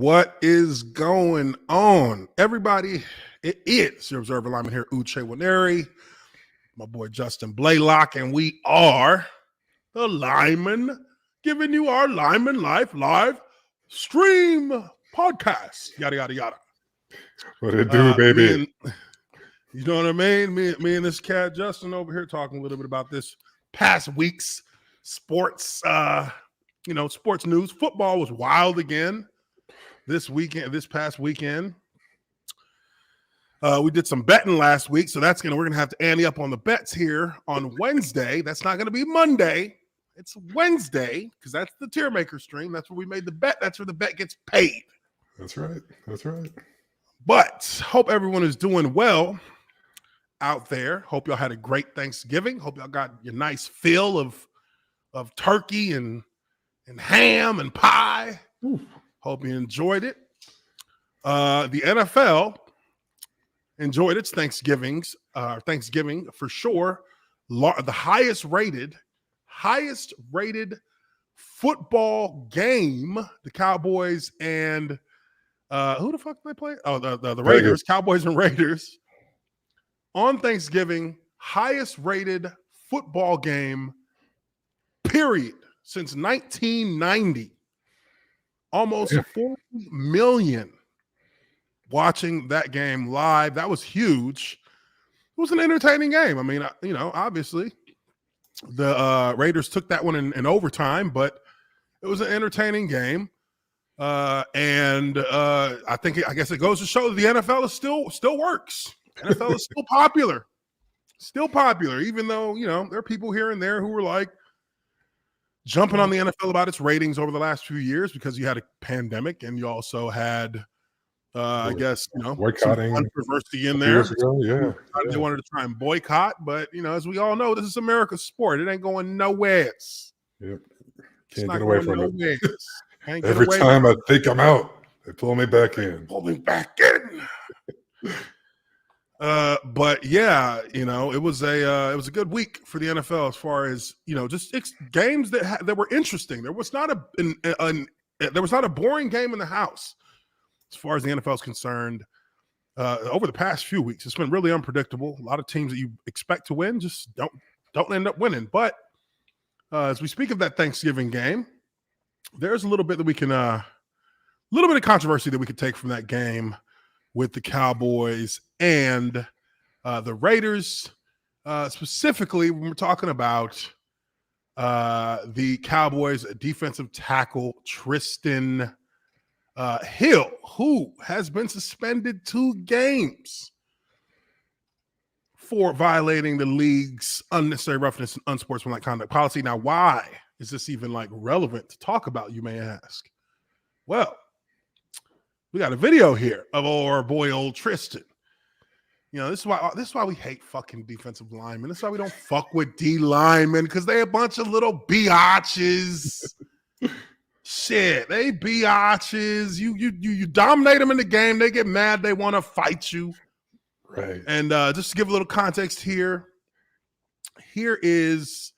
What is going on, everybody? It is your Observer Lineman here, Uche Waneri, my boy Justin Blaylock, and we are the Lineman, giving you our Lineman Life live stream podcast. Yada, yada, yada. What it do, baby? You know what I mean? Me and this cat, Justin, over here talking a little bit about this past week's sports, sports news. Football was wild again this past weekend. We did some betting last week, so we're gonna have to ante up on the bets here on Wednesday. That's not gonna be Monday. It's Wednesday because that's the tier maker stream. That's where we made the bet. That's where the bet gets paid. That's right. But hope everyone is doing well out there. Hope y'all had a great Thanksgiving. Hope y'all got your nice fill of turkey and ham and pie. Ooh. Hope you enjoyed it. The NFL enjoyed its Thanksgiving for sure. The highest rated football game. The Cowboys and who the fuck did they play? Oh, the Raiders. Cowboys and Raiders on Thanksgiving. Highest rated football game, period, since 1990. Almost 40 million watching that game live. That was huge. It was an entertaining game. I mean, obviously the Raiders took that one in overtime, but it was an entertaining game. I guess it goes to show that the NFL is still works. NFL is still popular. Still popular, even though, there are people here and there who were like jumping on the NFL about its ratings over the last few years because you had a pandemic and you also had, boycotting controversy in there. Yeah. They wanted to try and boycott, but, as we all know, this is America's sport. It ain't going nowhere. Yep. Can't get away from it. Every time I think I'm out, they pull me back in. But yeah, it was a good week for the NFL as far as just games that were interesting. There was not a boring game in the house as far as the NFL is concerned. Over the past few weeks, it's been really unpredictable. A lot of teams that you expect to win just don't end up winning. But as we speak of that Thanksgiving game, there's a little bit that we can little bit of controversy that we could take from that game with the Cowboys and the Raiders. Specifically, when we're talking about the Cowboys defensive tackle Tristan Hill, who has been suspended 2 games for violating the league's unnecessary roughness and unsportsmanlike conduct policy. Now, why is this even relevant to talk about, you may ask? Well, we got a video here of our boy old Tristan. This is why we hate fucking defensive linemen. This is why we don't fuck with D linemen, because they a bunch of little biatches. Shit, they biatches. You dominate them in the game, they get mad, they want to fight you. Right. And just to give a little context here is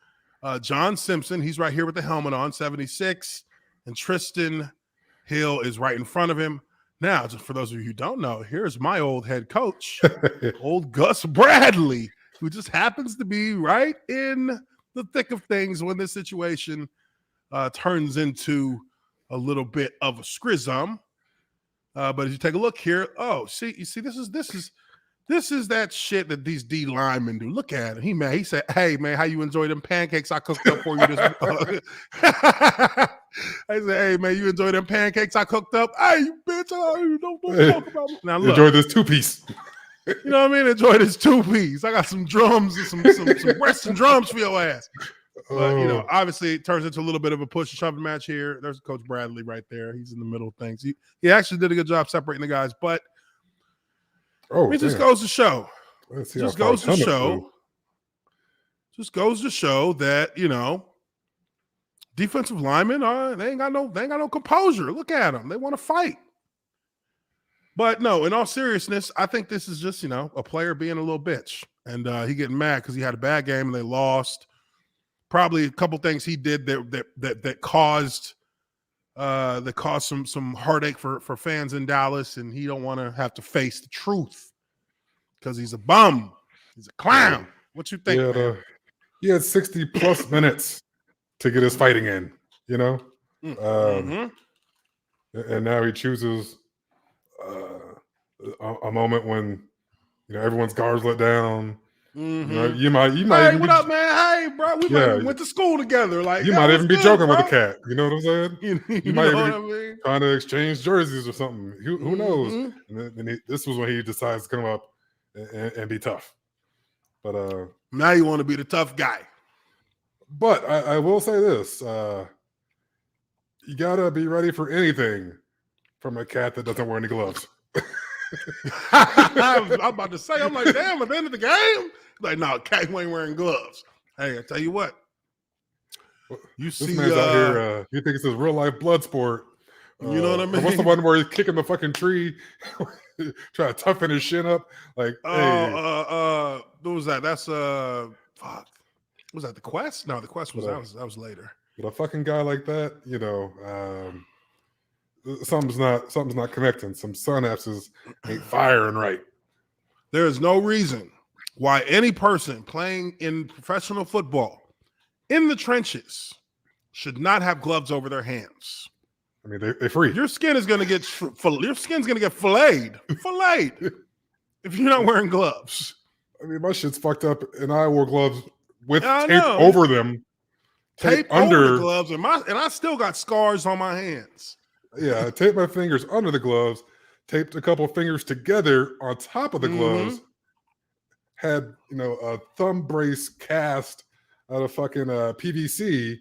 John Simpson. He's right here with the helmet on, 76, and Tristan Hill is right in front of him. Now, just for those of you who don't know, here's my old head coach, old Gus Bradley, who just happens to be right in the thick of things when this situation turns into a little bit of a schism. But as you take a look here, this is that shit that these D linemen do. Look at him. He said, "Hey man, how you enjoy them pancakes I cooked up for you this I said, "Hey man, you enjoy them pancakes I cooked up? Hey, you bitch, don't talk about me." Now look, enjoy this 2-piece. You know what I mean? Enjoy this 2-piece. I got some drums and some Western drums for your ass. But obviously it turns into a little bit of a push and shove match here. There's Coach Bradley right there. He's in the middle of things. He actually did a good job separating the guys, but it just goes to show. Just goes to show that defensive linemen they ain't got no composure. Look at them; they want to fight. But no, in all seriousness, I think this is just a player being a little bitch, and he getting mad because he had a bad game and they lost. Probably a couple things he did that caused that caused some heartache for fans in Dallas, and he don't want to have to face the truth because he's a bum. He's a clown. What you think, man? He had 60 plus minutes to get his fighting in, you know? And now he chooses a moment when, you know, everyone's guards let down. You know, you might. Hey, even what up, man? Hey, bro, we might have went to school together. Like, you might even be joking with the cat. You know what I'm saying? You might know even be trying to exchange jerseys or something. Who knows? And then this was when he decides to come up and be tough. But now you want to be the tough guy. But I will say this: you gotta be ready for anything from a cat that doesn't wear any gloves. I'm about to say, I'm like, damn, at the end of the game, like, no, cat ain't wearing gloves. Hey, I tell you what, this man's out here. He thinks it's real life blood sport. You know what I mean? What's the one where he's kicking the fucking tree, trying to toughen his shin up? Like, what was that? That's fuck. Was that the Quest? No, the Quest was that was later. But a fucking guy like that, you know, something's not connecting. Some synapses ain't firing right. There is no reason why any person playing in professional football in the trenches should not have gloves over their hands. I mean, they're free. Your skin is going to get filleted if you're not wearing gloves. I mean, my shit's fucked up, and I wore gloves with tape over them. Tape under the gloves, and I still got scars on my hands. Yeah, I taped my fingers under the gloves, taped a couple fingers together on top of the gloves, had, you know, a thumb brace cast out of fucking PVC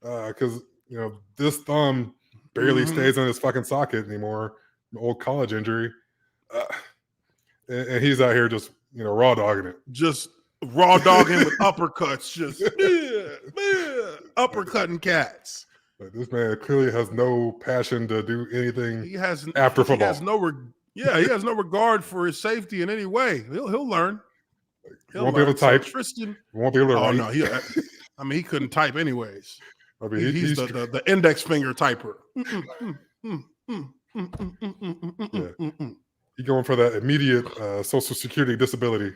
because, you know, this thumb barely stays in his fucking socket anymore. An old college injury. And he's out here just, you know, raw dogging it. Just raw dogging with uppercuts, just uppercutting cats. But this man clearly has no passion to do anything after football. He has no regard for his safety in any way. He'll learn. He won't be able to type. Tristan won't be able to write. No, I mean, he couldn't type anyways. I mean, he's the index finger typer. He's going for that immediate Social Security disability.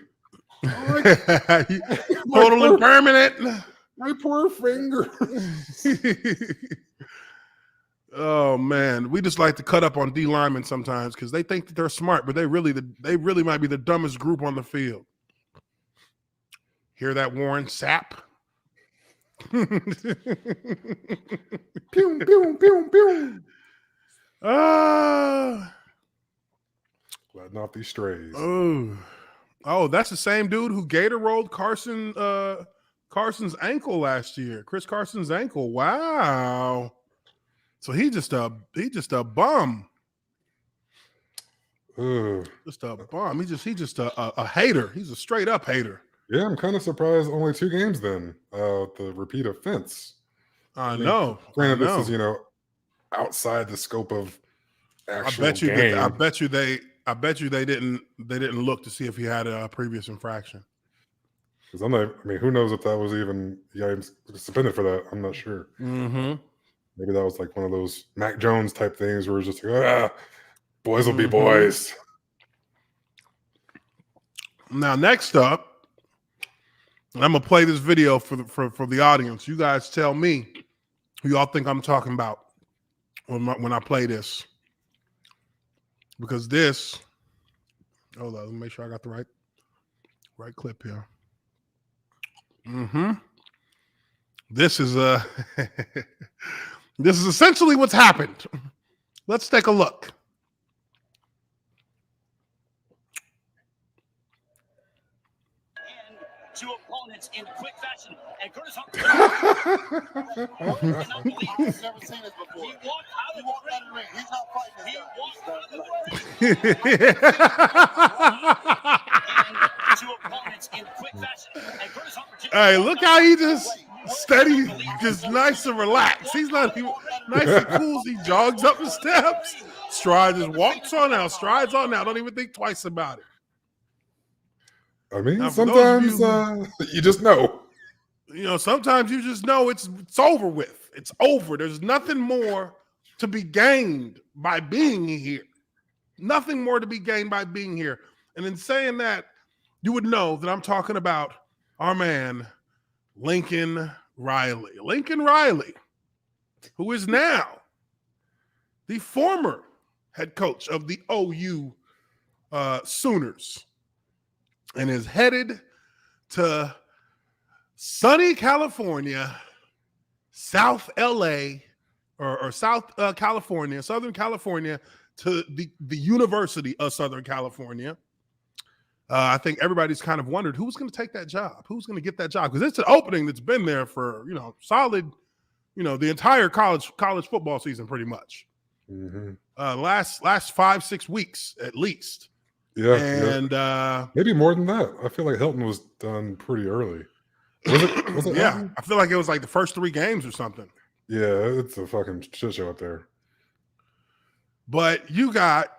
Totally permanent. My poor finger. Oh man, we just like to cut up on D linemen sometimes because they think that they're smart, but they really might be the dumbest group on the field. Hear that, Warren Sapp? Pew, pew, pew, pew. Letting off these strays. Oh, that's the same dude who gator rolled Carson's ankle last year. Chris Carson's ankle. Wow. So he just a bum. Just a bum. He just a hater. He's a straight up hater. Yeah, I'm kind of surprised. Only 2 games then. The repeat offense. I know. Granted, this is, you know, outside the scope of actual game. I bet you they didn't look to see if he had a previous infraction. Because who knows if that was even suspended for that? I'm not sure. Maybe that was like one of those Mac Jones type things where it's just like, boys will be boys. Now, next up, I'm gonna play this video for the audience. You guys tell me who y'all think I'm talking about when I play this. Because this, hold on, let me make sure I got the right clip here. This is this is essentially what's happened. Let's take a look. To opponents in quick fashion, and Curtis I've never seen this before. He walked out of the ring. He's not fighting this guy. And to opponents in quick fashion, and Curtis hey, look how he just steady, just nice and relaxed. He's not even nice and cool as he jogs up the steps. Stride just walks on out, strides on out. Don't even think twice about it. I mean, now, sometimes you just know. You know, sometimes you just know it's over with. It's over. There's nothing more to be gained by being here. Nothing more to be gained by being here. And in saying that, you would know that I'm talking about our man, Lincoln Riley. Lincoln Riley, who is now the former head coach of the OU Sooners and is headed to sunny California, South LA, or South California, Southern California, to the University of Southern California. I think everybody's kind of wondered who's going to take that job, who's going to get that job, because it's an opening that's been there for, solid, the entire college football season pretty much. Mm-hmm. Last 5-6 weeks at least. Yeah. And maybe more than that. I feel like Hilton was done pretty early. Was it yeah, Hilton? I feel like it was like the first 3 games or something. Yeah, it's a fucking shit show up there. But you got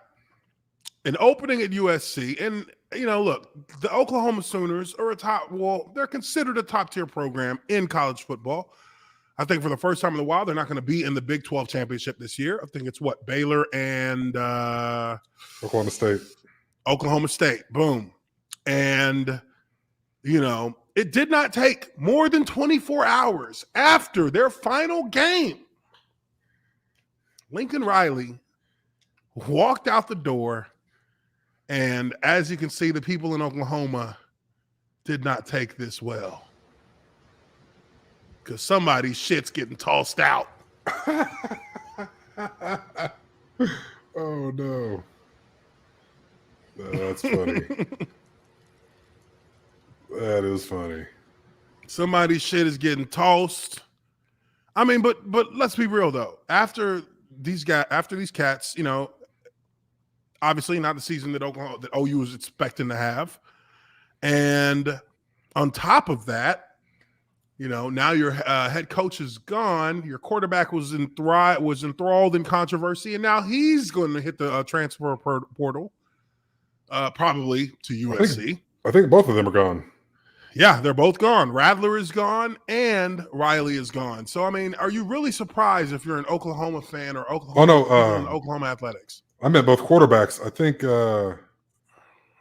an opening at USC, and look, the Oklahoma Sooners are they're considered a top-tier program in college football. I think for the first time in a while, they're not going to be in the Big 12 championship this year. I think it's Baylor and Oklahoma State. Oklahoma State, boom. And, it did not take more than 24 hours after their final game. Lincoln Riley walked out the door, and as you can see, the people in Oklahoma did not take this well. Because somebody's shit's getting tossed out. Oh, no. That's funny. That is funny. Somebody's shit is getting tossed. I mean, but let's be real though. After these cats, obviously not the season that OU was expecting to have, and on top of that, now your head coach is gone. Your quarterback was enthralled in controversy, and now he's going to hit the transfer portal, probably to USC. I think both of them are gone. Yeah, they're both gone. Rattler is gone and Riley is gone. So, I mean, are you really surprised if you're an Oklahoma fan or Oklahoma Athletics? I meant both quarterbacks. I think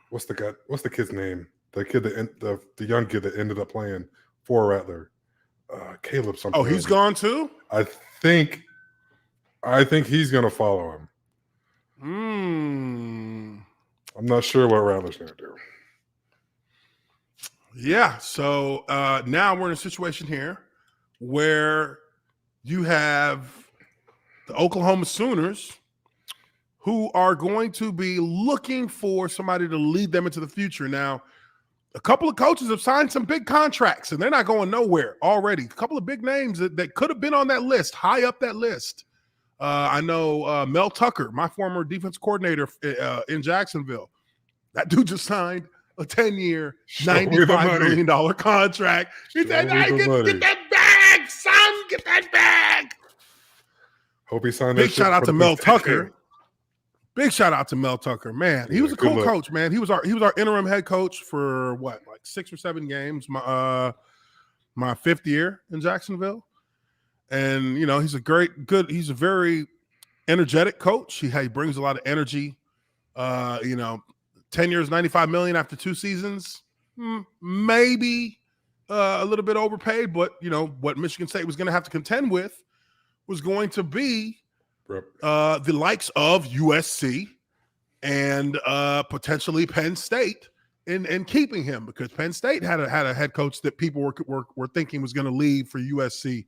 what's the kid's name? The kid the young kid that ended up playing for Rattler. Caleb something. Oh, he's gone too? I think he's gonna follow him. I'm not sure what Rattler's gonna do. Yeah, so now we're in a situation here where you have the Oklahoma Sooners who are going to be looking for somebody to lead them into the future. Now, a couple of coaches have signed some big contracts, and they're not going nowhere already. A couple of big names that could have been on that list, high up that list. I know Mel Tucker, my former defense coordinator in Jacksonville. That dude just signed a 10-year, $95 million contract. He said, hey, get that bag, son. Get that bag. Hope he signed Big that. shout out to Mel Tucker. Big shout out to Mel Tucker. Man, he was a cool coach, man. He was our interim head coach for like 6 or 7 games, my 5th year in Jacksonville. And, he's he's a very energetic coach. He brings a lot of energy. 10 years, $95 million after 2 seasons, maybe a little bit overpaid, but what Michigan State was going to have to contend with was going to be the likes of USC and potentially Penn State in keeping him, because Penn State had a head coach that people were thinking was going to leave for USC,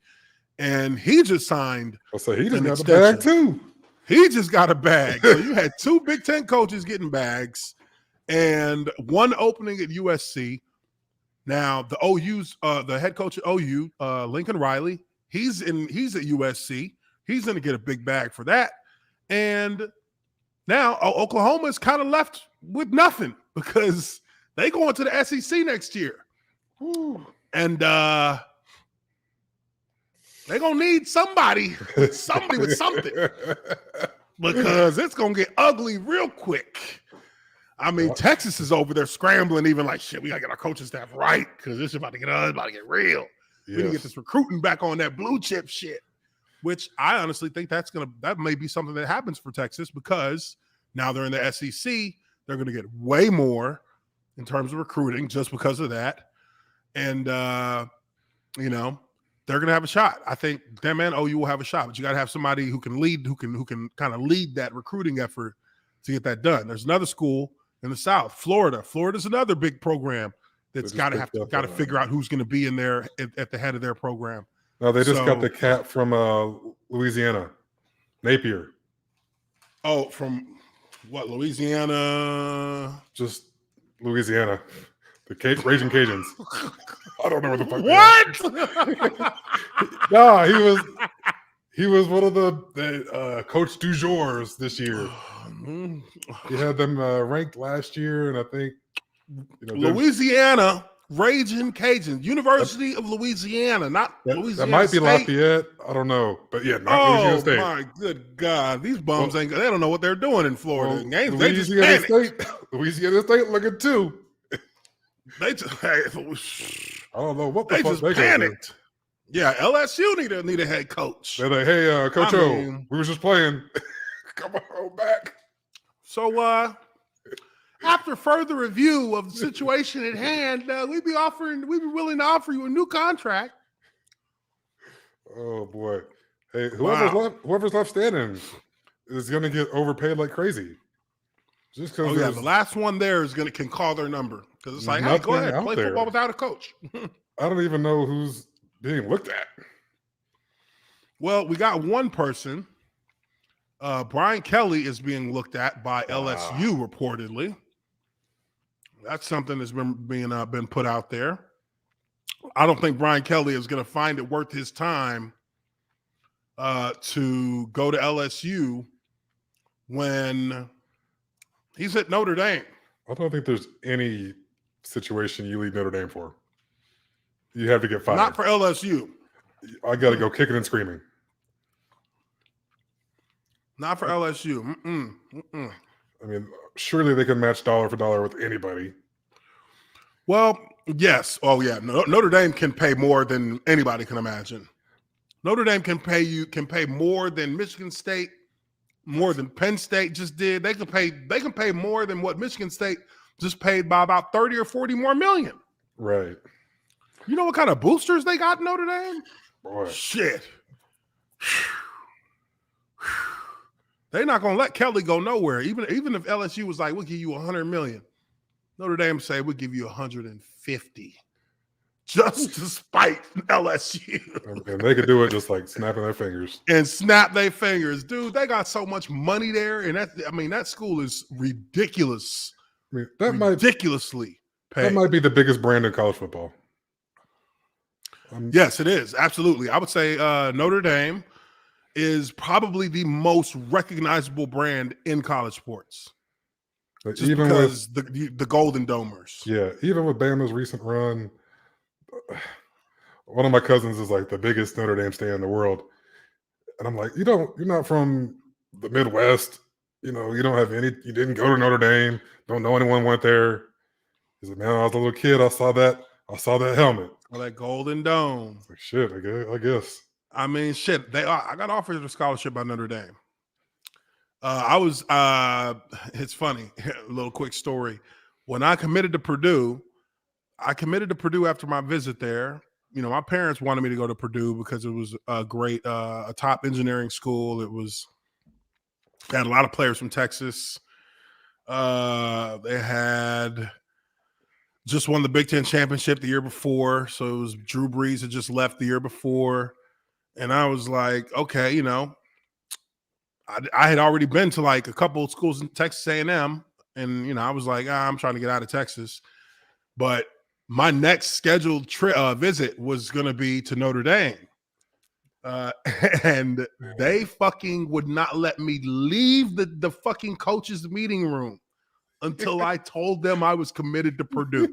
and he just signed. So he just got a bag too. He just got a bag. So you had 2 Big Ten coaches getting bags, and one opening at USC. Now the OU's the head coach at OU, Lincoln Riley, he's at USC. He's going to get a big bag for that. And now Oklahoma is kind of left with nothing because they go into the SEC next year. Ooh. And they're going to need somebody with something because it's going to get ugly real quick. I mean, Texas is over there scrambling, even like, shit, we got to get our coaching staff right because this is about to get real. Yes. We need to get this recruiting back on that blue chip shit. which I honestly think that may be something that happens for Texas because now they're in the SEC. They're going to get way more in terms of recruiting just because of that. And, you know, they're going to have a shot. I think them and OU will have a shot, but you got to have somebody who can lead, who can kind of lead that recruiting effort to get that done. There's another school in the South, Florida. Florida's another big program that's got to figure out who's going to be in there at the head of their program. No, they just got the cat from Louisiana, Napier. Oh, from what, Louisiana? Just Louisiana. The Raging Cajuns. I don't know what the fuck. What? No, he was one of the coach du jours this year. He had them ranked last year, and I think Louisiana Raging Cajuns, University of Louisiana, not Louisiana. That might be State. Lafayette. I don't know, but yeah, not Louisiana State. Oh my good God, these bums they don't know what they're doing in Florida. Louisiana State looking too. They just I don't know what the fuck they panicked. Yeah, LSU need a head coach. They're like, hey, Coach O, we were just playing. Come on back. So after further review of the situation at hand, we'd be willing to offer you a new contract. Oh boy. Hey, whoever's left standing is gonna get overpaid like crazy. Just because the last one there can call their number. Because it's like, hey, go ahead, play football without a coach. I don't even know who's being looked at. Well, we got one person. Brian Kelly is being looked at by LSU reportedly. That's something that's been put out there. I don't think Brian Kelly is going to find it worth his time to go to LSU when he's at Notre Dame. I don't think there's any situation you leave Notre Dame for. You have to get fired. Not for LSU. I got to go kicking and screaming. Not for LSU. I mean, surely they can match dollar for dollar with anybody. Well, yes. Oh, yeah. Notre Dame can pay more than anybody can imagine. Notre Dame can pay more than Michigan State, more than Penn State just did. They can pay more than what Michigan State just paid by about 30 or 40 more million. Right. You know what kind of boosters they got in Notre Dame? Boy. Shit. They're not going to let Kelly go nowhere. Even if LSU was like, we'll give you $100 million. Notre Dame say, we'll give you $150 just to spite LSU. And they could do it just like snapping their fingers. And snap their fingers. Dude, they got so much money there. And that school is ridiculous. I mean, ridiculously paid. That might be the biggest brand in college football. Yes, it is. Absolutely. I would say Notre Dame is probably the most recognizable brand in college sports. But just even because the Golden Domers. Yeah, even with Bama's recent run, one of my cousins is like the biggest Notre Dame fan in the world. And I'm like, you're not from the Midwest. You don't have you didn't go to Notre Dame. Don't know anyone went there. He's like, man, when I was a little kid, I saw that helmet. Well, that Golden Dome. Like, shit, I guess. I mean, shit. I got offered a scholarship by Notre Dame. It's funny, a little quick story. When I committed to Purdue after my visit there. My parents wanted me to go to Purdue because it was a top engineering school. They had a lot of players from Texas. They had just won the Big Ten championship the year before. So it was Drew Brees had just left the year before. And I was like, okay, I had already been to like a couple of schools in Texas A&M, and I was like, I'm trying to get out of Texas. But my next scheduled visit was going to be to Notre Dame, and they fucking would not let me leave the fucking coach's meeting room until I told them I was committed to Purdue,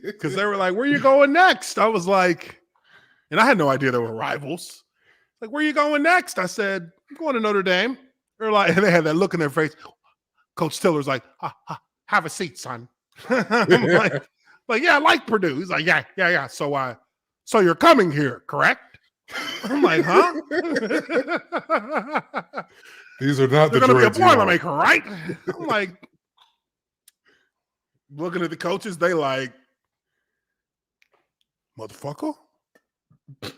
because they were like, "Where are you going next?" I was like, and I had no idea they were rivals. Like, where are you going next? I said, I'm going to Notre Dame. They're like, and they had that look in their face. Coach Tiller's like, have a seat, son. I'm like, yeah, I like Purdue. He's like, yeah. So you're coming here, correct? I'm like, huh? These are not They're the going to be a dreads you want. Boilermaker, right? I'm like, looking at the coaches, they like, motherfucker,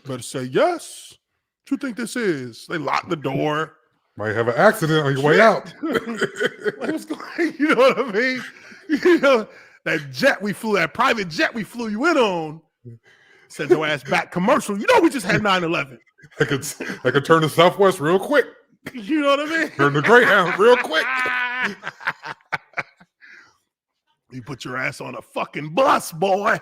better say yes. What you think this is? They lock the door. Might have an accident on your way out. Like, what's going? You know what I mean? You know, that jet we flew, that private jet we flew you in on, sent your ass back commercial. You know we just had 9/11. I could turn to Southwest real quick. You know what I mean? Turn to Greyhound real quick. You put your ass on a fucking bus, boy.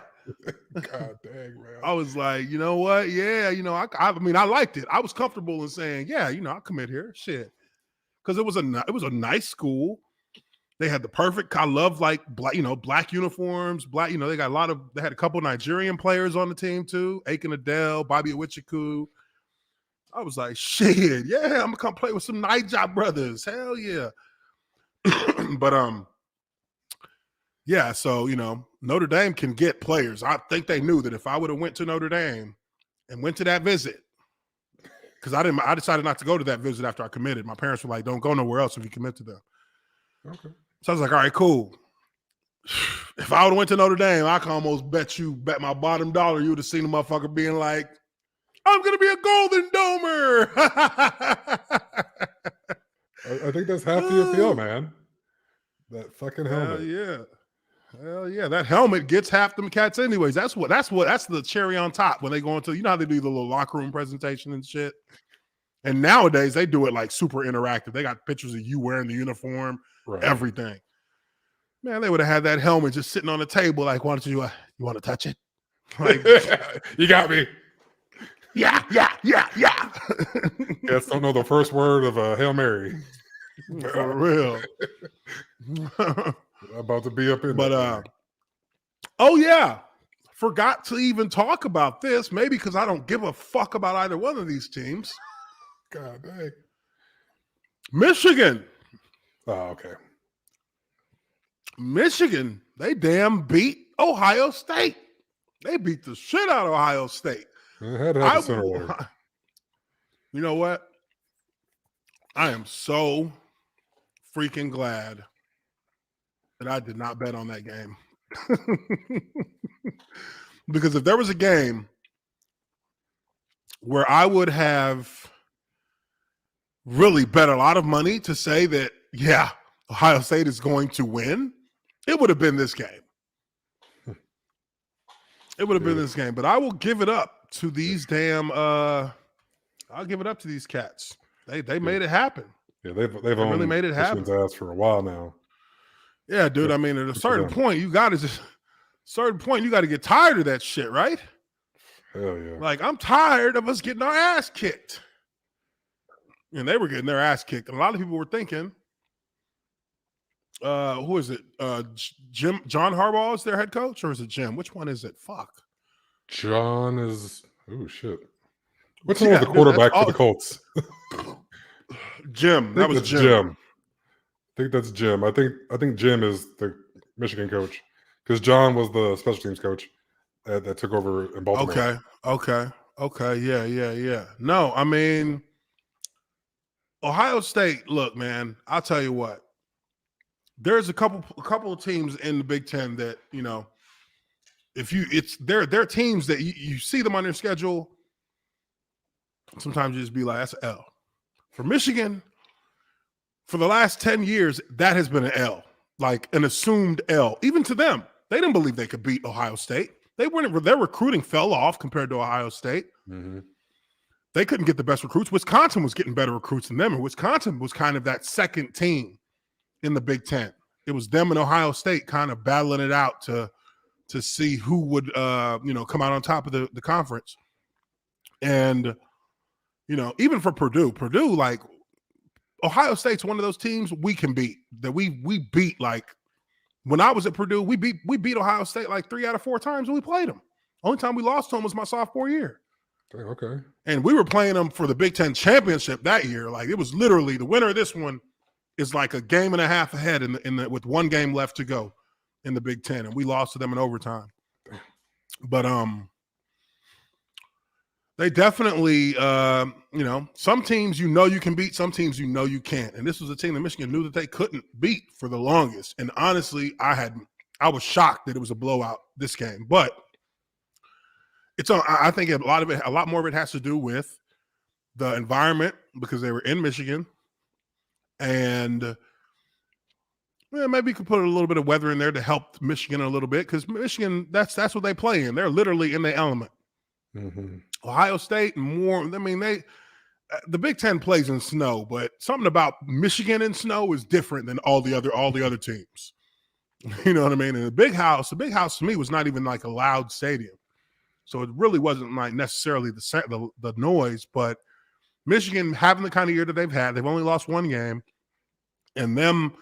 God dang, man. I was like, you know what? Yeah, you know, I mean, I liked it. I was comfortable in saying, yeah, you know, I'll commit here. Shit. Because it was a nice school. They had the perfect, I love like black, you know, black uniforms, black, you know, they had a couple Nigerian players on the team too. Aiken Adele, Bobby Iwichukwu. I was like, shit, yeah, I'm gonna come play with some Niger brothers. Hell yeah. But yeah, so you know, Notre Dame can get players. I think they knew that if I would have went to Notre Dame and went to that visit, because I decided not to go to that visit after I committed. My parents were like, don't go nowhere else if you commit to them. Okay. So I was like, all right, cool. If I would have went to Notre Dame, I can almost bet my bottom dollar you would have seen the motherfucker being like, I'm going to be a Golden Domer. I think that's half the appeal, man. That fucking helmet. Hell yeah. That helmet gets half them cats anyways. That's the cherry on top when they go into, you know how they do the little locker room presentation and shit. And nowadays they do it like super interactive. They got pictures of you wearing the uniform, Right. everything. Man, they would have had that helmet just sitting on the table. Like, why don't you want to touch it? Like, you got me. yeah. Guess don't know the first word of a Hail Mary. For real. About to be up in But oh yeah. Forgot to even talk about this. Maybe because I don't give a fuck about either one of these teams. God dang. Michigan. Oh, okay. Michigan, they damn beat Ohio State. They beat the shit out of Ohio State. I had to have the center there. You know what? I am so freaking glad that I did not bet on that game. Because if there was a game where I would have really bet a lot of money to say that, yeah, Ohio State is going to win, it would have been this game. It would have been this game. But I will give it up to these damn I'll give it up to these cats. They made it happen. Yeah, they've really owned made it happen. Michigan's ass for a while now. Yeah, dude. I mean, at a certain point, you got to get tired of that shit, right? Hell yeah. Like, I'm tired of us getting our ass kicked. And they were getting their ass kicked. And a lot of people were thinking, who is it? John Harbaugh is their head coach, or is it Jim? Which one is it? Fuck. John is shit. Which one was the quarterback for the Colts? Jim. That was Jim. I think that's Jim. I think Jim is the Michigan coach because John was the special teams coach that took over in Baltimore. Okay. Yeah. No, I mean, Ohio State. Look, man, I'll tell you what. There's a couple of teams in the Big Ten that, you know, they're teams that you see them on their schedule. Sometimes you just be like, that's an L. For Michigan, for the last 10 years, that has been an L, like an assumed L. Even to them, they didn't believe they could beat Ohio State. Their recruiting fell off compared to Ohio State. Mm-hmm. They couldn't get the best recruits. Wisconsin was getting better recruits than them, and Wisconsin was kind of that second team in the Big Ten. It was them and Ohio State kind of battling it out to see who would come out on top of the conference. And even for Purdue, like, Ohio State's one of those teams we can beat. That we beat. Like, when I was at Purdue, we beat Ohio State like 3 out of 4 times when we played them. Only time we lost to them was my sophomore year. Okay. And we were playing them for the Big Ten championship that year. Like, it was literally the winner of this one is like a game and a half ahead with 1 game left to go in the Big Ten, and we lost to them in overtime. But They definitely, some teams you can beat, some teams you can't. And this was a team that Michigan knew that they couldn't beat for the longest. And honestly, I was shocked that it was a blowout this game. But I think a lot more of it has to do with the environment because they were in Michigan. And maybe you could put a little bit of weather in there to help Michigan a little bit because Michigan, that's what they play in. They're literally in the element. Mm-hmm. Ohio State and more. I mean, the Big Ten plays in snow, but something about Michigan in snow is different than all the other teams. You know what I mean? And the big house to me was not even like a loud stadium, so it really wasn't like necessarily the noise. But Michigan having the kind of year that they've had, they've only lost one game, and them,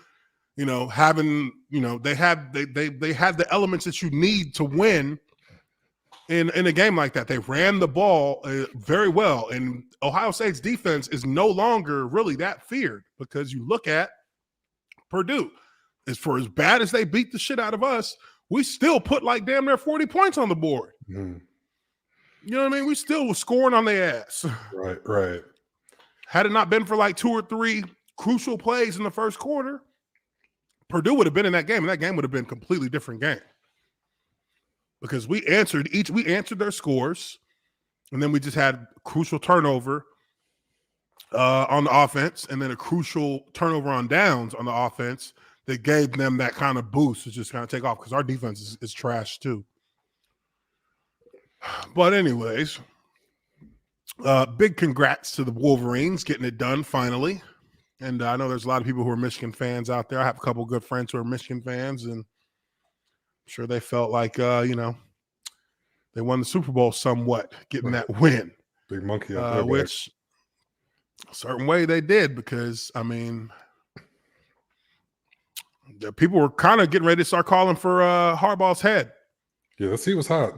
having, they had the elements that you need to win. In a game like that, they ran the ball very well, and Ohio State's defense is no longer really that feared because you look at Purdue. As bad as they beat the shit out of us, we still put like damn near 40 points on the board. Mm. You know what I mean? We still were scoring on their ass. Right. Had it not been for like 2 or 3 crucial plays in the first quarter, Purdue would have been in that game, and that game would have been a completely different game. Because we answered their scores, and then we just had a crucial turnover on the offense, and then a crucial turnover on downs on the offense that gave them that kind of boost to just kind of take off because our defense is trash too. But anyways, big congrats to the Wolverines getting it done finally. And I know there's a lot of people who are Michigan fans out there. I have a couple of good friends who are Michigan fans, and sure they felt like they won the Super Bowl somewhat getting that win. Big monkey out there, which a certain way they did because the people were kind of getting ready to start calling for Harbaugh's head. Yeah, that seat was hot.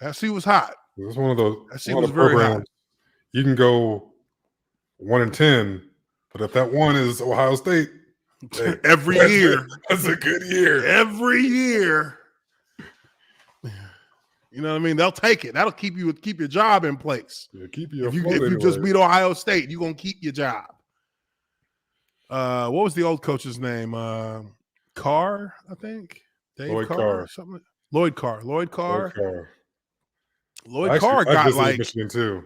That seat was hot. It was one of those. That seat was very hot. You can go 1-10, but if that one is Ohio State. Every year. That's a good year. Every year. You know what I mean? They'll take it. That'll keep your job in place. Yeah, keep you if you just beat Ohio State, you're going to keep your job. What was the old coach's name? Carr, I think. Dave Lloyd Carr. Something. Lloyd Carr. Lloyd Carr I got like Michigan too.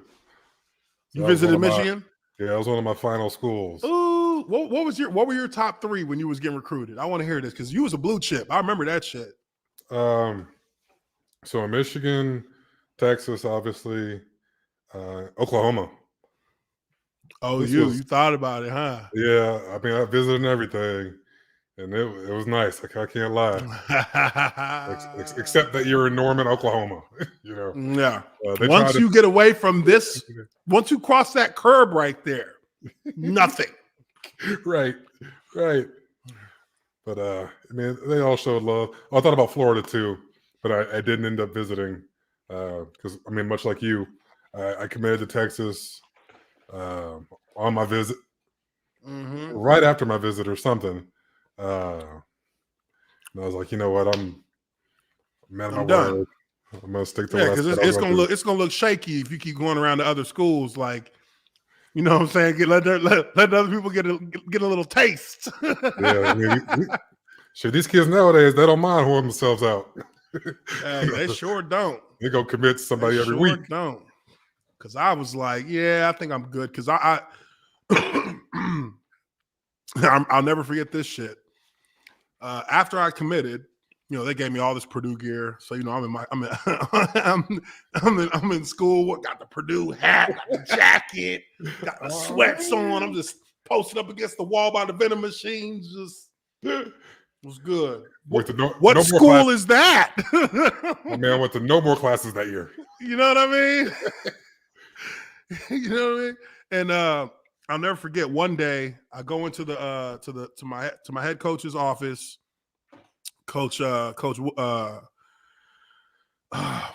You visited Michigan? Yeah, that was one of my final schools. Ooh, what were your top 3 when you was getting recruited? I want to hear this because you was a blue chip. I remember that shit. So in Michigan, Texas, obviously, Oklahoma. Oh, you thought about it, huh? Yeah, I mean, I visited and everything, and it was nice. I can't lie. Except that you're in Norman, Oklahoma. Yeah. Once you get away from this, once you cross that curb right there, nothing. Right. But I mean, they all showed love. I thought about Florida too, but I didn't end up visiting because I mean, much like you, I committed to Texas on my visit, right after my visit or something. And I was like, you know what, I'm done. word. I'm gonna stick to because it's gonna look shaky if you keep going around to other schools. Like, you know what I'm saying? Let other people get a little taste. Yeah, I mean, these kids nowadays, they don't mind holding themselves out. They sure don't. They go commit to somebody every week. Don't. Because I was like, yeah, I think I'm good. Because I'll never forget this shit. After I committed, they gave me all this Purdue gear. So I'm in school. Got the Purdue hat, got the jacket, got the sweats on. I'm just posted up against the wall by the vending machines. It was good. What school is that? My man went to no more classes that year. You know what I mean? You know what I mean? And I'll never forget. One day, I go into my head coach's office. Coach, what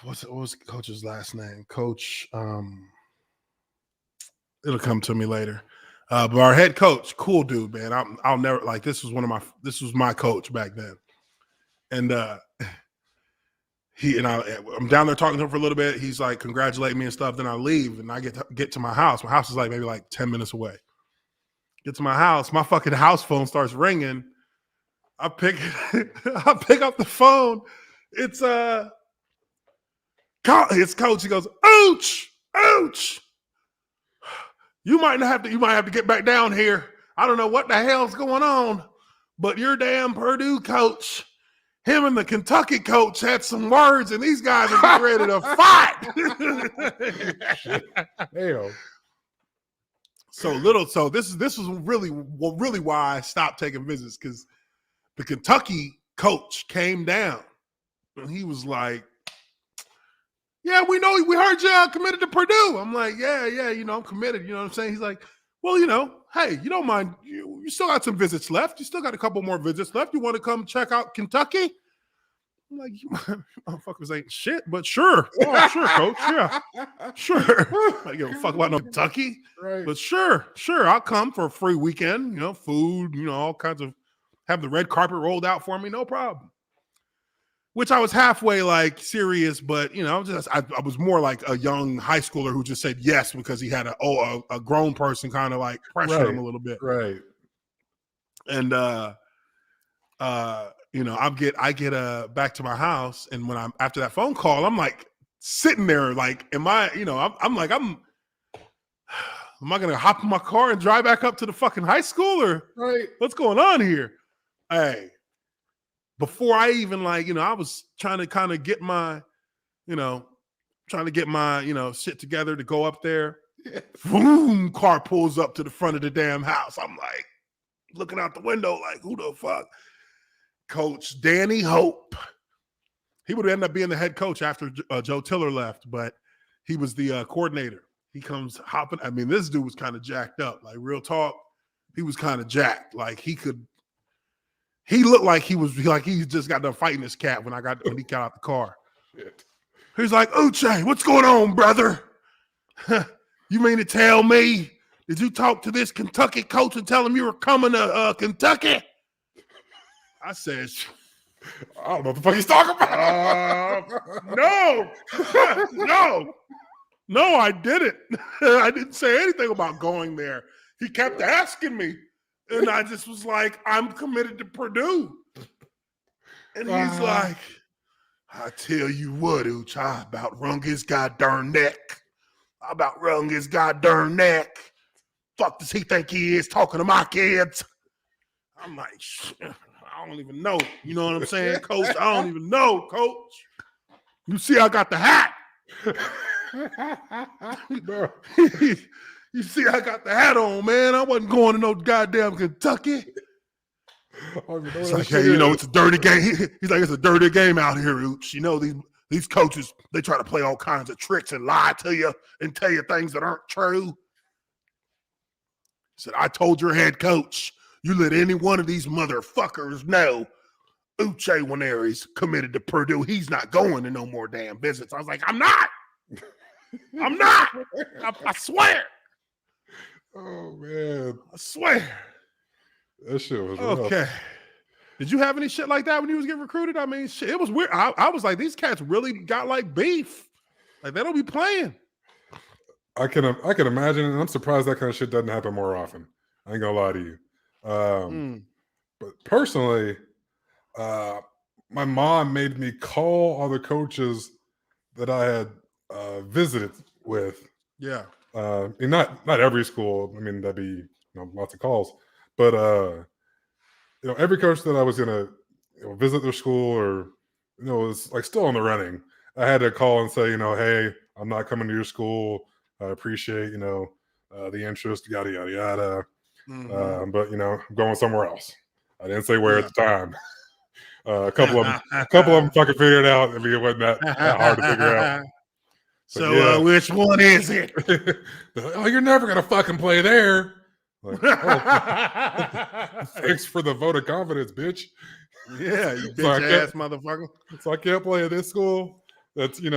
was the coach's last name? Coach, it'll come to me later. But our head coach, cool dude, man. I'll never this was my coach back then, and I'm down there talking to him for a little bit. He's like congratulating me and stuff. Then I leave and I get to my house. My house is like maybe like 10 minutes away. Get to my house. My fucking house phone starts ringing. I pick up the phone. It's Coach. He goes, ouch. You might have to get back down here. I don't know what the hell's going on, but your damn Purdue coach, him and the Kentucky coach had some words, and these guys are getting ready to fight. Hell. So this was really why I stopped taking visits, because the Kentucky coach came down and he was like, yeah, we heard you committed to Purdue. I'm like, yeah, I'm committed. You know what I'm saying? He's like, well, hey, you don't mind. You still got some visits left. You still got a couple more visits left. You want to come check out Kentucky? I'm like, you motherfuckers ain't shit, but sure. Oh, sure, coach. Yeah, sure. I don't give a fuck about no Kentucky. Right. But sure. I'll come for a free weekend, food, all kinds of, have the red carpet rolled out for me, no problem. Which I was halfway like serious, but I was more like a young high schooler who just said yes because he had a grown person kind of like pressure him a little bit. Right. And I get back to my house, and when I'm after that phone call, I'm like sitting there like, am I gonna hop in my car and drive back up to the fucking high school, or what's going on here? Hey, before I even I was trying to kind of get my, shit together to go up there. Boom, car pulls up to the front of the damn house. I'm like looking out the window like, who the fuck? Coach Danny Hope. He would end up being the head coach after Joe Tiller left, but he was the coordinator. He comes hopping. I mean, this dude was kind of jacked up. Like, real talk, he was kind of jacked. Like, he looked like he just got done fighting this cat when he got out the car. Shit. He's like, Uche, what's going on, brother? You mean to tell me, did you talk to this Kentucky coach and tell him you were coming to Kentucky? I said, I don't know what the fuck he's talking about. No, I didn't. I didn't say anything about going there. He kept asking me, and I just was like, I'm committed to Purdue. And he's like, I tell you what, Ooch, I about wrung his goddamn neck. Fuck does he think he is talking to my kids? I'm like, I don't even know. You know what I'm saying, Coach? I don't even know, Coach. You see, I got the hat. You see, I got the hat on, man. I wasn't going to no goddamn Kentucky. He's like, hey, it's a dirty game. He's like, it's a dirty game out here, Oops. These coaches, they try to play all kinds of tricks and lie to you and tell you things that aren't true. He said, I told your head coach, you let any one of these motherfuckers know Uche Winery's committed to Purdue. He's not going to no more damn visits. I was like, I'm not. I swear. Oh, man. I swear. That shit was okay. Rough. Did you have any shit like that when you was getting recruited? I mean, shit, it was weird. I was like, these cats really got like beef. Like, they don't be playing. I can imagine, and I'm surprised that kind of shit doesn't happen more often. I ain't gonna lie to you. But personally, my mom made me call all the coaches that I had visited with. Yeah. And not every school. I mean, that'd be lots of calls. But every coach that I was gonna visit their school or was like still in the running, I had to call and say, hey, I'm not coming to your school. I appreciate the interest, yada yada yada. Mm-hmm. But I'm going somewhere else. I didn't say where at the time. A couple of them fucking figured it out. I mean, it wasn't that hard to figure out. So yeah. Which one is it? Oh, you're never gonna fucking play there. Like, thanks for the vote of confidence, bitch. Yeah, you bitch ass motherfucker. So I can't play at this school. That's on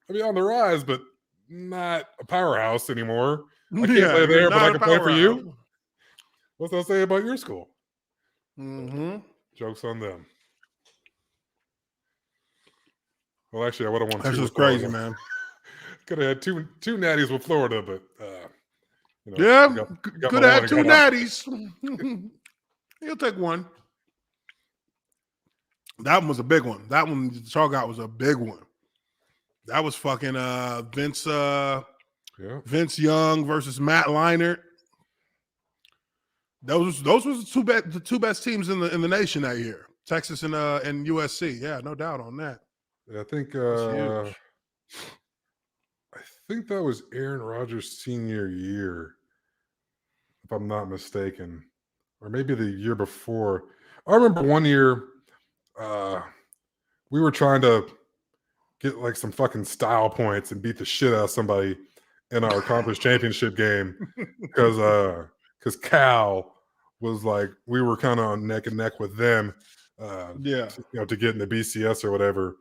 the rise, but not a powerhouse anymore. I can't play there, but I can play for you. What's that say about your school? Mm-hmm. Joke's on them. Well, actually, I would have won 2. That's just with Florida. crazy, man. Could have had two natties with Florida, but Yeah, got could my have one had 2 and got out. natties. He'll take one. That one was a big one. That one y'all got was a big one. That was fucking Vince Young versus Matt Leinart. Those was the two best teams in the nation that year. Texas and USC. Yeah, no doubt on that. Yeah, I think Huge. I think that was Aaron Rodgers' senior year, if I'm not mistaken, or maybe the year before. I remember one year we were trying to get like some fucking style points and beat the shit out of somebody in our conference championship game because Cal was like, we were kind of on neck and neck with them, to get in the BCS or whatever.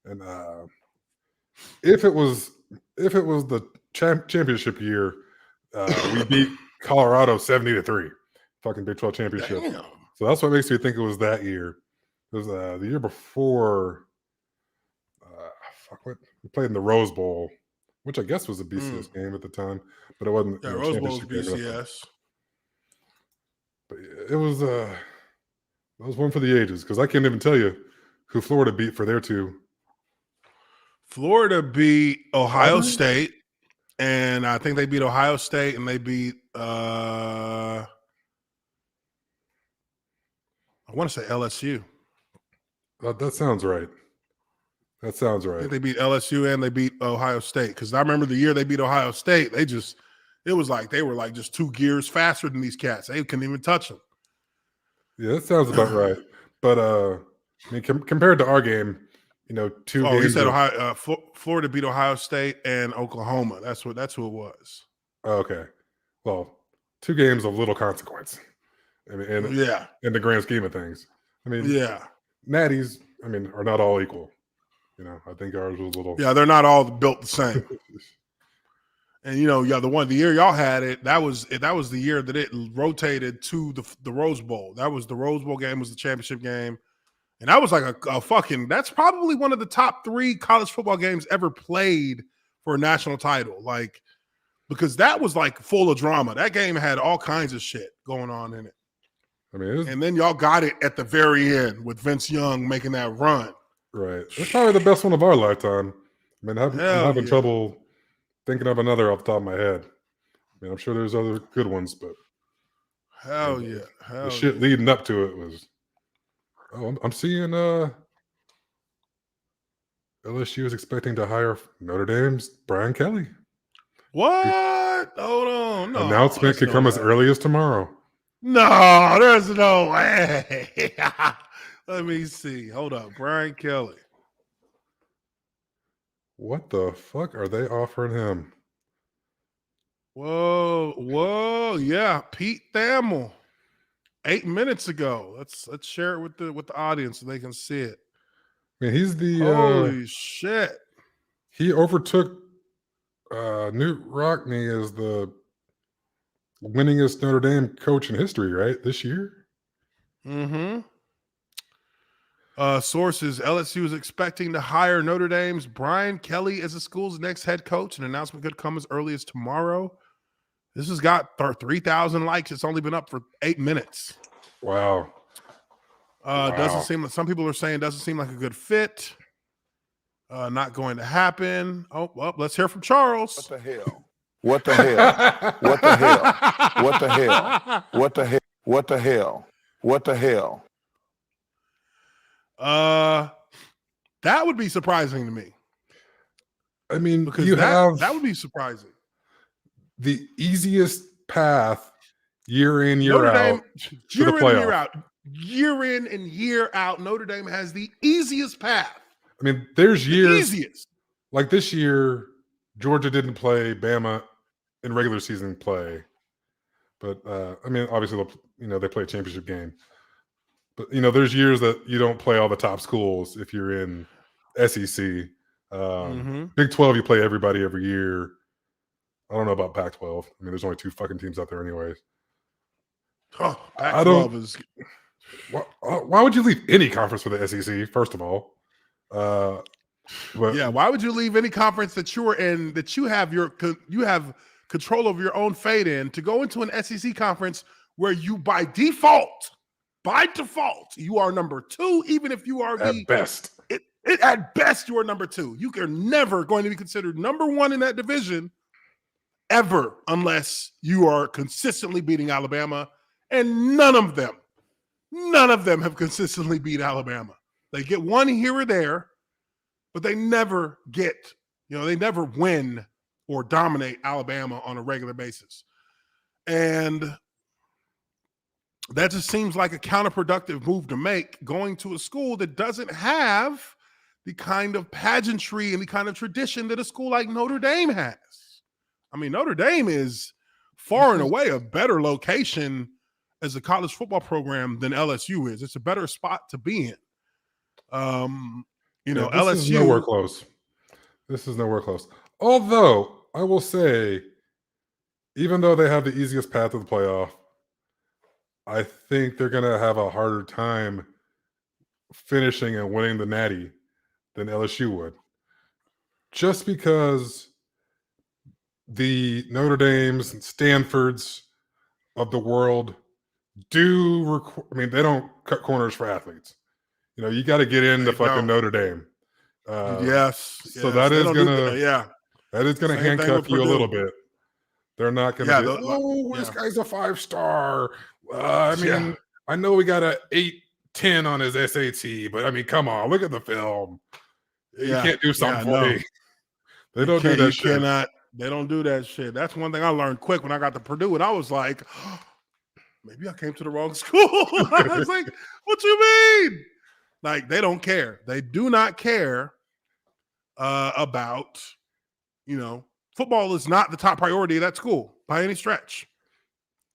And if it was the championship year, we beat Colorado 70-3, fucking Big 12 championship. Damn. So that's what makes me think it was that year. It was the year before. We played in the Rose Bowl, which I guess was a BCS game at the time, but it wasn't. Yeah, Rose Bowl was BCS. But it was one for the ages, because I can't even tell you who Florida beat for their 2. Florida beat Ohio State, and I think they beat Ohio State, and they beat I want to say LSU. That sounds right. That sounds right. I think they beat LSU and they beat Ohio State, because I remember the year they beat Ohio State. It was like they were like just 2 gears faster than these cats. They couldn't even touch them. Yeah, that sounds about right. But I mean, compared to our game, 2 games. Oh, he said Florida beat Ohio State and Oklahoma. That's who it was. Okay, well, 2 games of little consequence. I mean, in the grand scheme of things. I mean, natties, are not all equal. I think ours was a little. Yeah, they're not all built the same. And the year y'all had it, that was the year that it rotated to the Rose Bowl. That was the Rose Bowl game, was the championship game, and that was like a fucking. That's probably one of the top 3 college football games ever played for a national title. Like, because that was like full of drama. That game had all kinds of shit going on in it. And then y'all got it at the very end with Vince Young making that run. Right. It's probably the best one of our lifetime. I'm having trouble thinking of another off the top of my head. I'm sure there's other good ones, but the shit leading up to it was. Oh, I'm seeing LSU is expecting to hire Notre Dame's Brian Kelly. What? Hold on. No. Announcement could come as early as tomorrow. No, there's no way. Let me see. Hold up. Brian Kelly. What the fuck are they offering him? Whoa. Yeah. Pete Thamel. 8 minutes ago. Let's share it with the audience so they can see it. He's the holy shit. He overtook Newt Rockne as the winningest Notre Dame coach in history, right? This year? Mm-hmm. Sources, LSU is expecting to hire Notre Dame's Brian Kelly as the school's next head coach. An announcement could come as early as tomorrow. This has got 3,000 likes. It's only been up for 8 minutes. Wow. Doesn't seem like, some people are saying doesn't seem like a good fit. Not going to happen. Oh, well, let's hear from Charles. What the hell? What the hell? What the hell? What the hell? What the hell? What the hell? What the hell? That would be surprising to me. Because that would be surprising. The easiest path year in, year out to the playoff. Year in and year out, Notre Dame has the easiest path. There's years. Easiest. Like this year, Georgia didn't play Bama in regular season play. But, obviously, they play a championship game. But, there's years that you don't play all the top schools if you're in SEC. Big 12, you play everybody every year. I don't know about Pac-12. There's only 2 fucking teams out there anyways. Oh, Pac-12 is... Why would you leave any conference for the SEC, first of all? But Yeah, why would you leave any conference that you're in that you have control over your own fate in to go into an SEC conference where you by default, you are number 2, even if you are at best. At best, you are number 2. You are never going to be considered number 1 in that division ever unless you are consistently beating Alabama. And none of them have consistently beat Alabama. They get one here or there, but they never they never win or dominate Alabama on a regular basis. And that just seems like a counterproductive move to make, going to a school that doesn't have the kind of pageantry and the kind of tradition that a school like Notre Dame has. I mean, Notre Dame is far and away a better location as a college football program than LSU is. It's a better spot to be in. This LSU is nowhere close. This is nowhere close. Although I will say, even though they have the easiest path to the playoff, I think they're going to have a harder time finishing and winning the Natty than LSU would. Just because the Notre Dames and Stanfords of the world they don't cut corners for athletes. You got to get into fucking Notre Dame. So that is gonna handcuff you a little bit. They're not gonna this guy's a 5-star. I know we got a 8-10 on his SAT, but I mean, come on, look at the film. You can't do something for me. They don't do that shit. They don't do that shit. That's one thing I learned quick when I got to Purdue, and I was like, maybe I came to the wrong school. I was like, what you mean? Like, they don't care. They do not care about, football is not the top priority of that school by any stretch.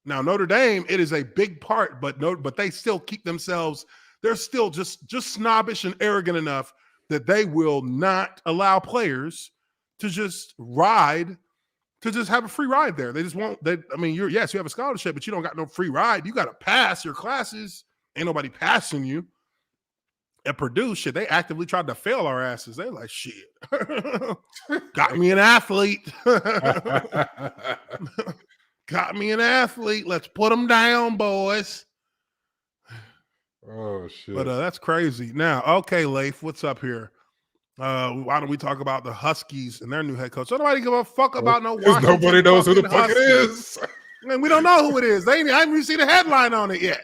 Now, Notre Dame, it is a big part, but they still keep themselves, they're still just snobbish and arrogant enough that they will not allow players to just have a free ride there. They just won't. You have a scholarship, but you don't got no free ride. You got to pass your classes. Ain't nobody passing you. At Purdue, shit, they actively tried to fail our asses. They're like, shit, got me an athlete. Got me an athlete. Let's put them down, boys. Oh, shit. But that's crazy. Now, okay, Leif, what's up here? Why don't we talk about the Huskies and their new head coach? So nobody give a fuck about no Washington. Nobody knows who the fuck it is. And we don't know who it is. I haven't even seen the headline on it yet.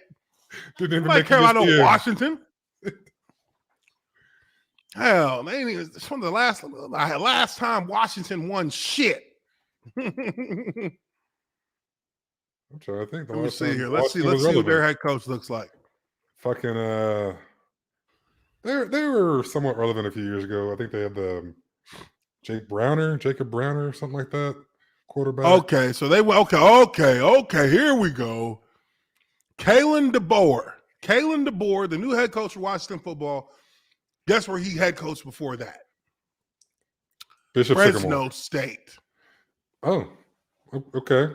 Didn't even care about no Washington. Hell, they ain't even, it's one of the last time Washington won shit. I'm trying to think. Let me see here. Let's see what their head coach looks like. Fucking they were somewhat relevant a few years ago. I think they had the Jacob Browner, something like that, quarterback. Okay, so they went. Okay. Here we go. Kalen DeBoer, the new head coach for Washington football. Guess where he head coached before that? Bishop Fresno Sycamore. State. Oh, okay.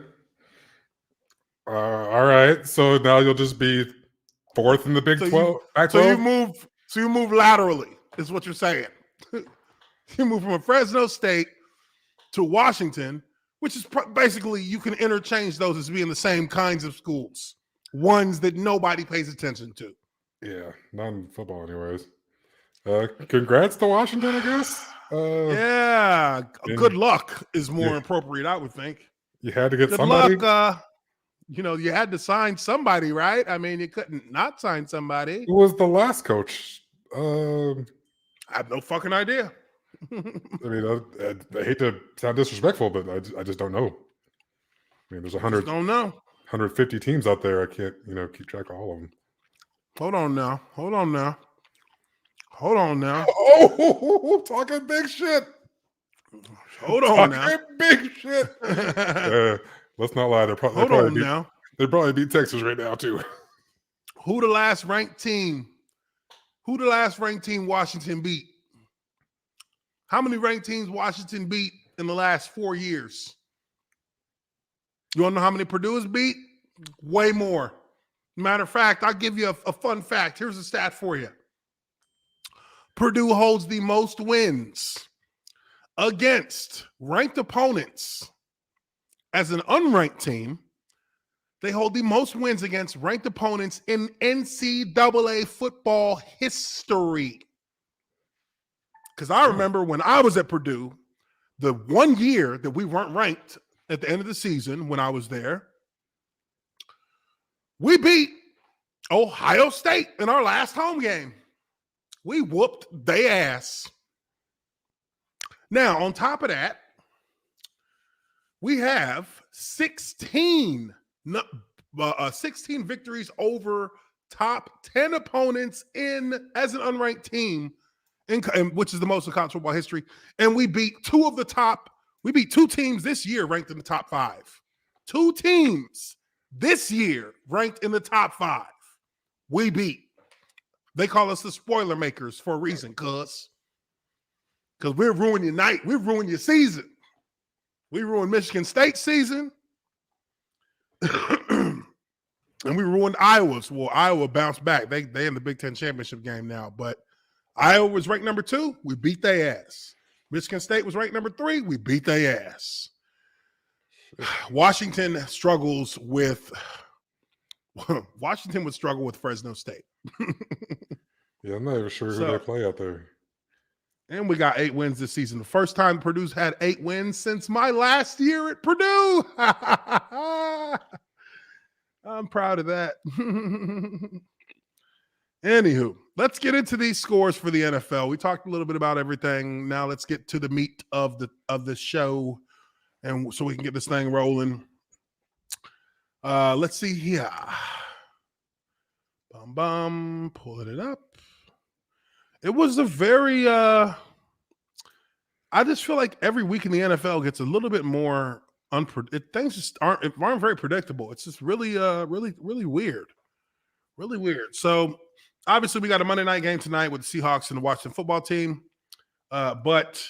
All right. So now you'll just be fourth in the Big 12. So you move laterally, is what you're saying. You move from a Fresno State to Washington, which is basically you can interchange those as being the same kinds of schools, ones that nobody pays attention to. Yeah, not in football, anyways. Congrats to Washington, I guess. Good luck is more appropriate, I would think. You had to get good somebody. Luck, you had to sign somebody, right? I mean, you couldn't not sign somebody. Who was the last coach? I have no fucking idea. I mean, I hate to sound disrespectful, but I just don't know. I mean, there's 150 teams out there. I can't, keep track of all of them. Hold on now. Oh, talking big shit. Hold on now. Talking big shit. Let's not lie. They'd probably beat Texas right now too. Who the last ranked team Washington beat? How many ranked teams Washington beat in the last 4 years? You want to know how many Purdue has beat? Way more. Matter of fact, I'll give you a fun fact. Here's a stat for you. Purdue holds the most wins against ranked opponents. As an unranked team, they hold the most wins against ranked opponents in NCAA football history. Because I remember when I was at Purdue, the 1 year that we weren't ranked at the end of the season when I was there, we beat Ohio State in our last home game. We whooped their ass. Now, on top of that, we have 16 victories over top 10 opponents as an unranked team, which is the most in college football history. And we beat two teams this year ranked in the top 5. 2 teams this year ranked in the top 5. We beat. They call us the spoiler makers for a reason, because we'll ruin your night. We'll ruin your season. We ruined Michigan State's season. And we ruined Iowa's. Well, Iowa bounced back. They in the Big Ten championship game now. But Iowa was ranked number 2. We beat their ass. Michigan State was ranked number 3. We beat their ass. Washington would struggle with Fresno State. Yeah, I'm not even sure who they play out there. And we got 8 wins this season. The first time Purdue's had 8 wins since my last year at Purdue. I'm proud of that. Anywho, let's get into these scores for the NFL. We talked a little bit about everything. Now let's get to the meat of the show, and so we can get this thing rolling. Let's see here. Pulling it up. It was a very I just feel like every week in the NFL gets a little bit more things just aren't very predictable. It's just really really weird. Really weird. So obviously we got a Monday night game tonight with the Seahawks and the Washington football team. But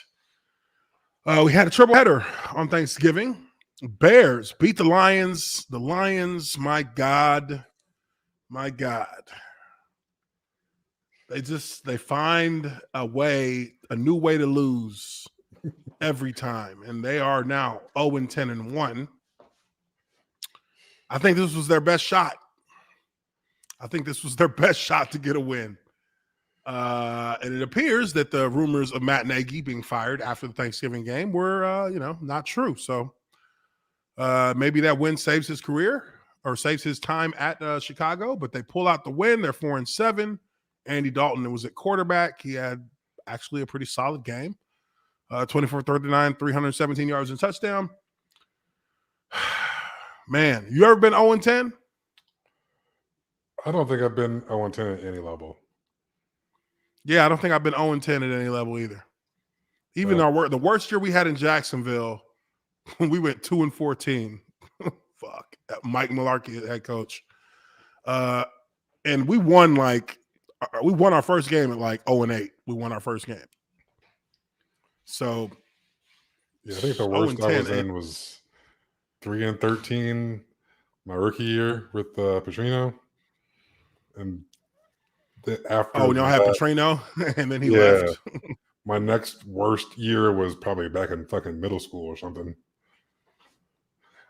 we had a triple header on Thanksgiving. Bears beat the Lions. The Lions, my God. They find a new way to lose every time. And they are now 0-10-1. I think this was their best shot. To get a win. And it appears that the rumors of Matt Nagy being fired after the Thanksgiving game were, not true. So maybe that win saves his career or saves his time at Chicago, but they pull out the win. They're 4-7. Andy Dalton was at quarterback. He had actually a pretty solid game. 24-39, 317 yards and touchdown. Man, you ever been 0-10? I don't think I've been 0-10 at any level. Yeah, I don't think I've been 0-10 at any level either. Even the worst year we had in Jacksonville, we went 2-14. Fuck. Mike Mularkey, head coach. And we won our first game at 0-8. We won our first game. So yeah, I think the worst I was in was 3-13 my rookie year with Petrino. And after we don't have Petrino, and then he left. My next worst year was probably back in fucking middle school or something.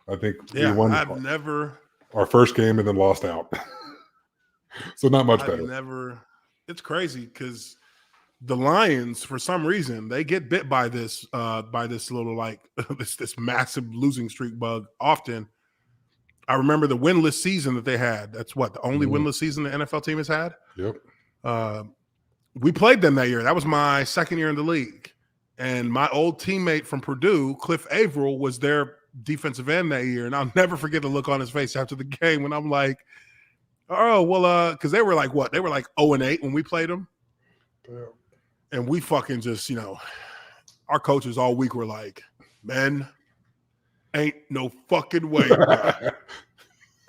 I think we won our first game and then lost out. So not much better. It's crazy because the Lions, for some reason, they get bit by this little this massive losing streak bug often. I remember the winless season that they had. That's the only winless season the NFL team has had. Yep. We played them that year. That was my second year in the league. And my old teammate from Purdue, Cliff Averill, was their defensive end that year. And I'll never forget the look on his face after the game when I'm like, oh, well, because they were They were 0-8 when we played them. Yeah. And we fucking just, our coaches all week were like, man, ain't no fucking way, bro.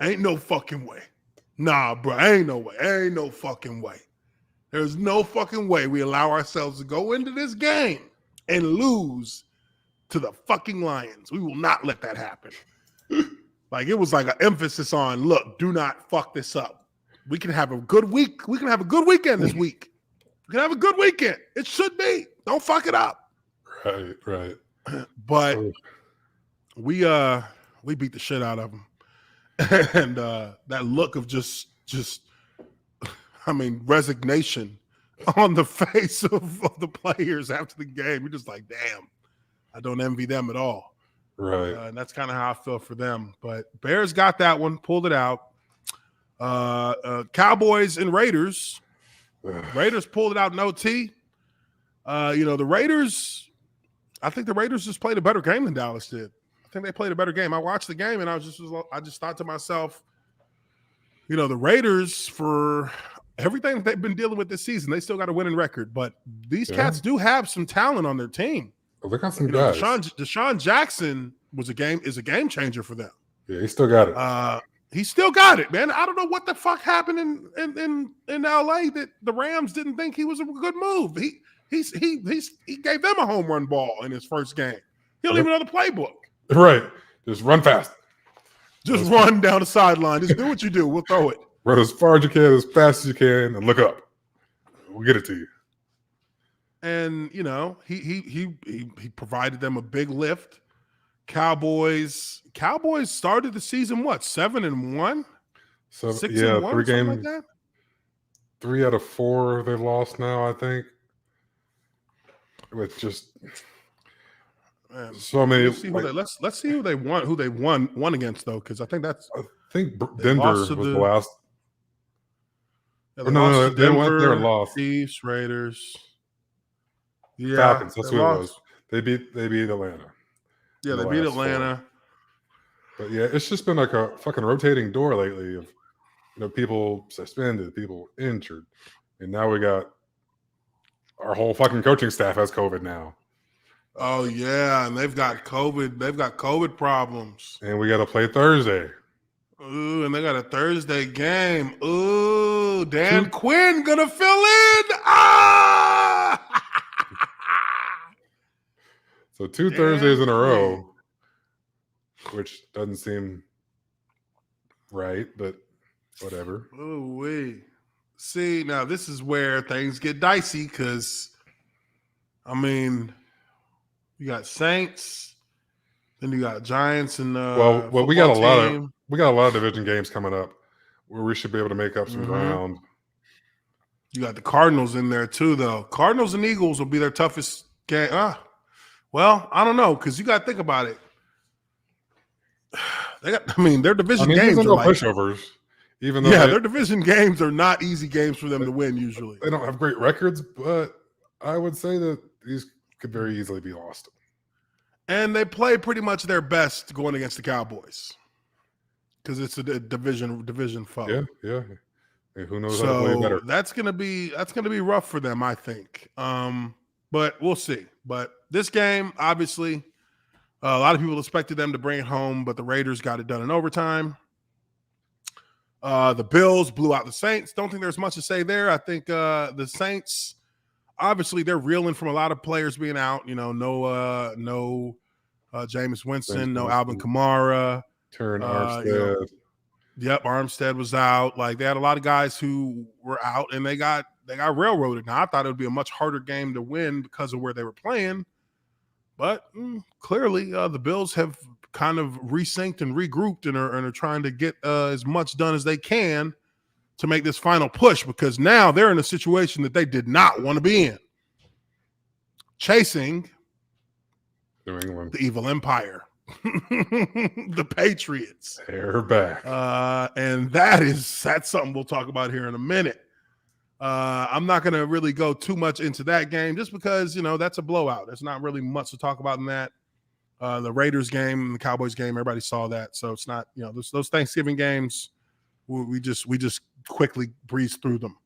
Ain't no fucking way. Nah, bro, ain't no way. Ain't no fucking way. There's no fucking way we allow ourselves to go into this game and lose to the fucking Lions. We will not let that happen. It was an emphasis on, look, do not fuck this up. We can have a good week. We can have a good weekend this week. We can have a good weekend. It should be. Don't fuck it up. Right. But we beat the shit out of them. And that look of just resignation on the face of the players after the game. You're just like, damn, I don't envy them at all. Right. And that's kind of how I feel for them. But Bears got that one, pulled it out. Cowboys and Raiders. Raiders pulled it out in OT. The Raiders, I think the Raiders just played a better game than Dallas did. I think they played a better game. I watched the game and I just thought to myself, the Raiders, for everything that they've been dealing with this season, they still got a winning record. But these cats do have some talent on their team. They got some guys. Deshaun Jackson is a game changer for them. Yeah, he still got it. He still got it, man. I don't know what the fuck happened in LA that the Rams didn't think he was a good move. He gave them a home run ball in his first game. He don't even know the playbook. Right. Just run fast. Just run down the sideline. Just do what you do. We'll throw it. Run as far as you can, as fast as you can, and look up. We'll get it to you. And he provided them a big lift. Cowboys started the season 7-1? So 6-1, 3 games. like that? 3 out of 4 they've lost now, I think. With just so many. Let's see who they won against though, because I think Denver was the last. Yeah, they were lost. Chiefs, Raiders. Yeah, Falcons. That's who it was. They beat Atlanta. Yeah, they beat Atlanta. 4. But yeah, it's just been like a fucking rotating door lately of people suspended, people injured, and now we got our whole fucking coaching staff has COVID now. Oh yeah, and they've got COVID. They've got COVID problems. And we got to play Thursday. Ooh, and they got a Thursday game. Ooh, Dan Quinn gonna fill in. Ah! So 2 Thursdays in a row, which doesn't seem right, but whatever. Ooh wee. See, now this is where things get dicey because, you got Saints, then you got Giants, and we got a lot of division games coming up where we should be able to make up some ground. You got the Cardinals in there too, though. Cardinals and Eagles will be their toughest game. Well, I don't know because you got to think about it. Their division games are like pushovers. Even though their division games are not easy games for them to win usually. They don't have great records, but I would say that these could very easily be lost. And they play pretty much their best going against the Cowboys because it's a division foe. Yeah. And who knows how to play better? That's gonna be rough for them, I think. But we'll see. But this game, obviously, a lot of people expected them to bring it home, but the Raiders got it done in overtime. The Bills blew out the Saints. Don't think there's much to say there. I think the Saints, obviously, they're reeling from a lot of players being out. No Jameis Winston, no Alvin Kamara. Armstead. Armstead was out. Like, they had a lot of guys who were out, and they got railroaded. Now, I thought it would be a much harder game to win because of where they were playing. But clearly, the Bills have kind of resynced and regrouped and are trying to get as much done as they can to make this final push, because now they're in a situation that they did not want to be in. Chasing New England, the evil empire, the Patriots. They're back. And that's something we'll talk about here in a minute. I'm not going to really go too much into that game just because, that's a blowout. There's not really much to talk about in that. The Raiders game, the Cowboys game, everybody saw that. So it's not, those Thanksgiving games, we just quickly breeze through them.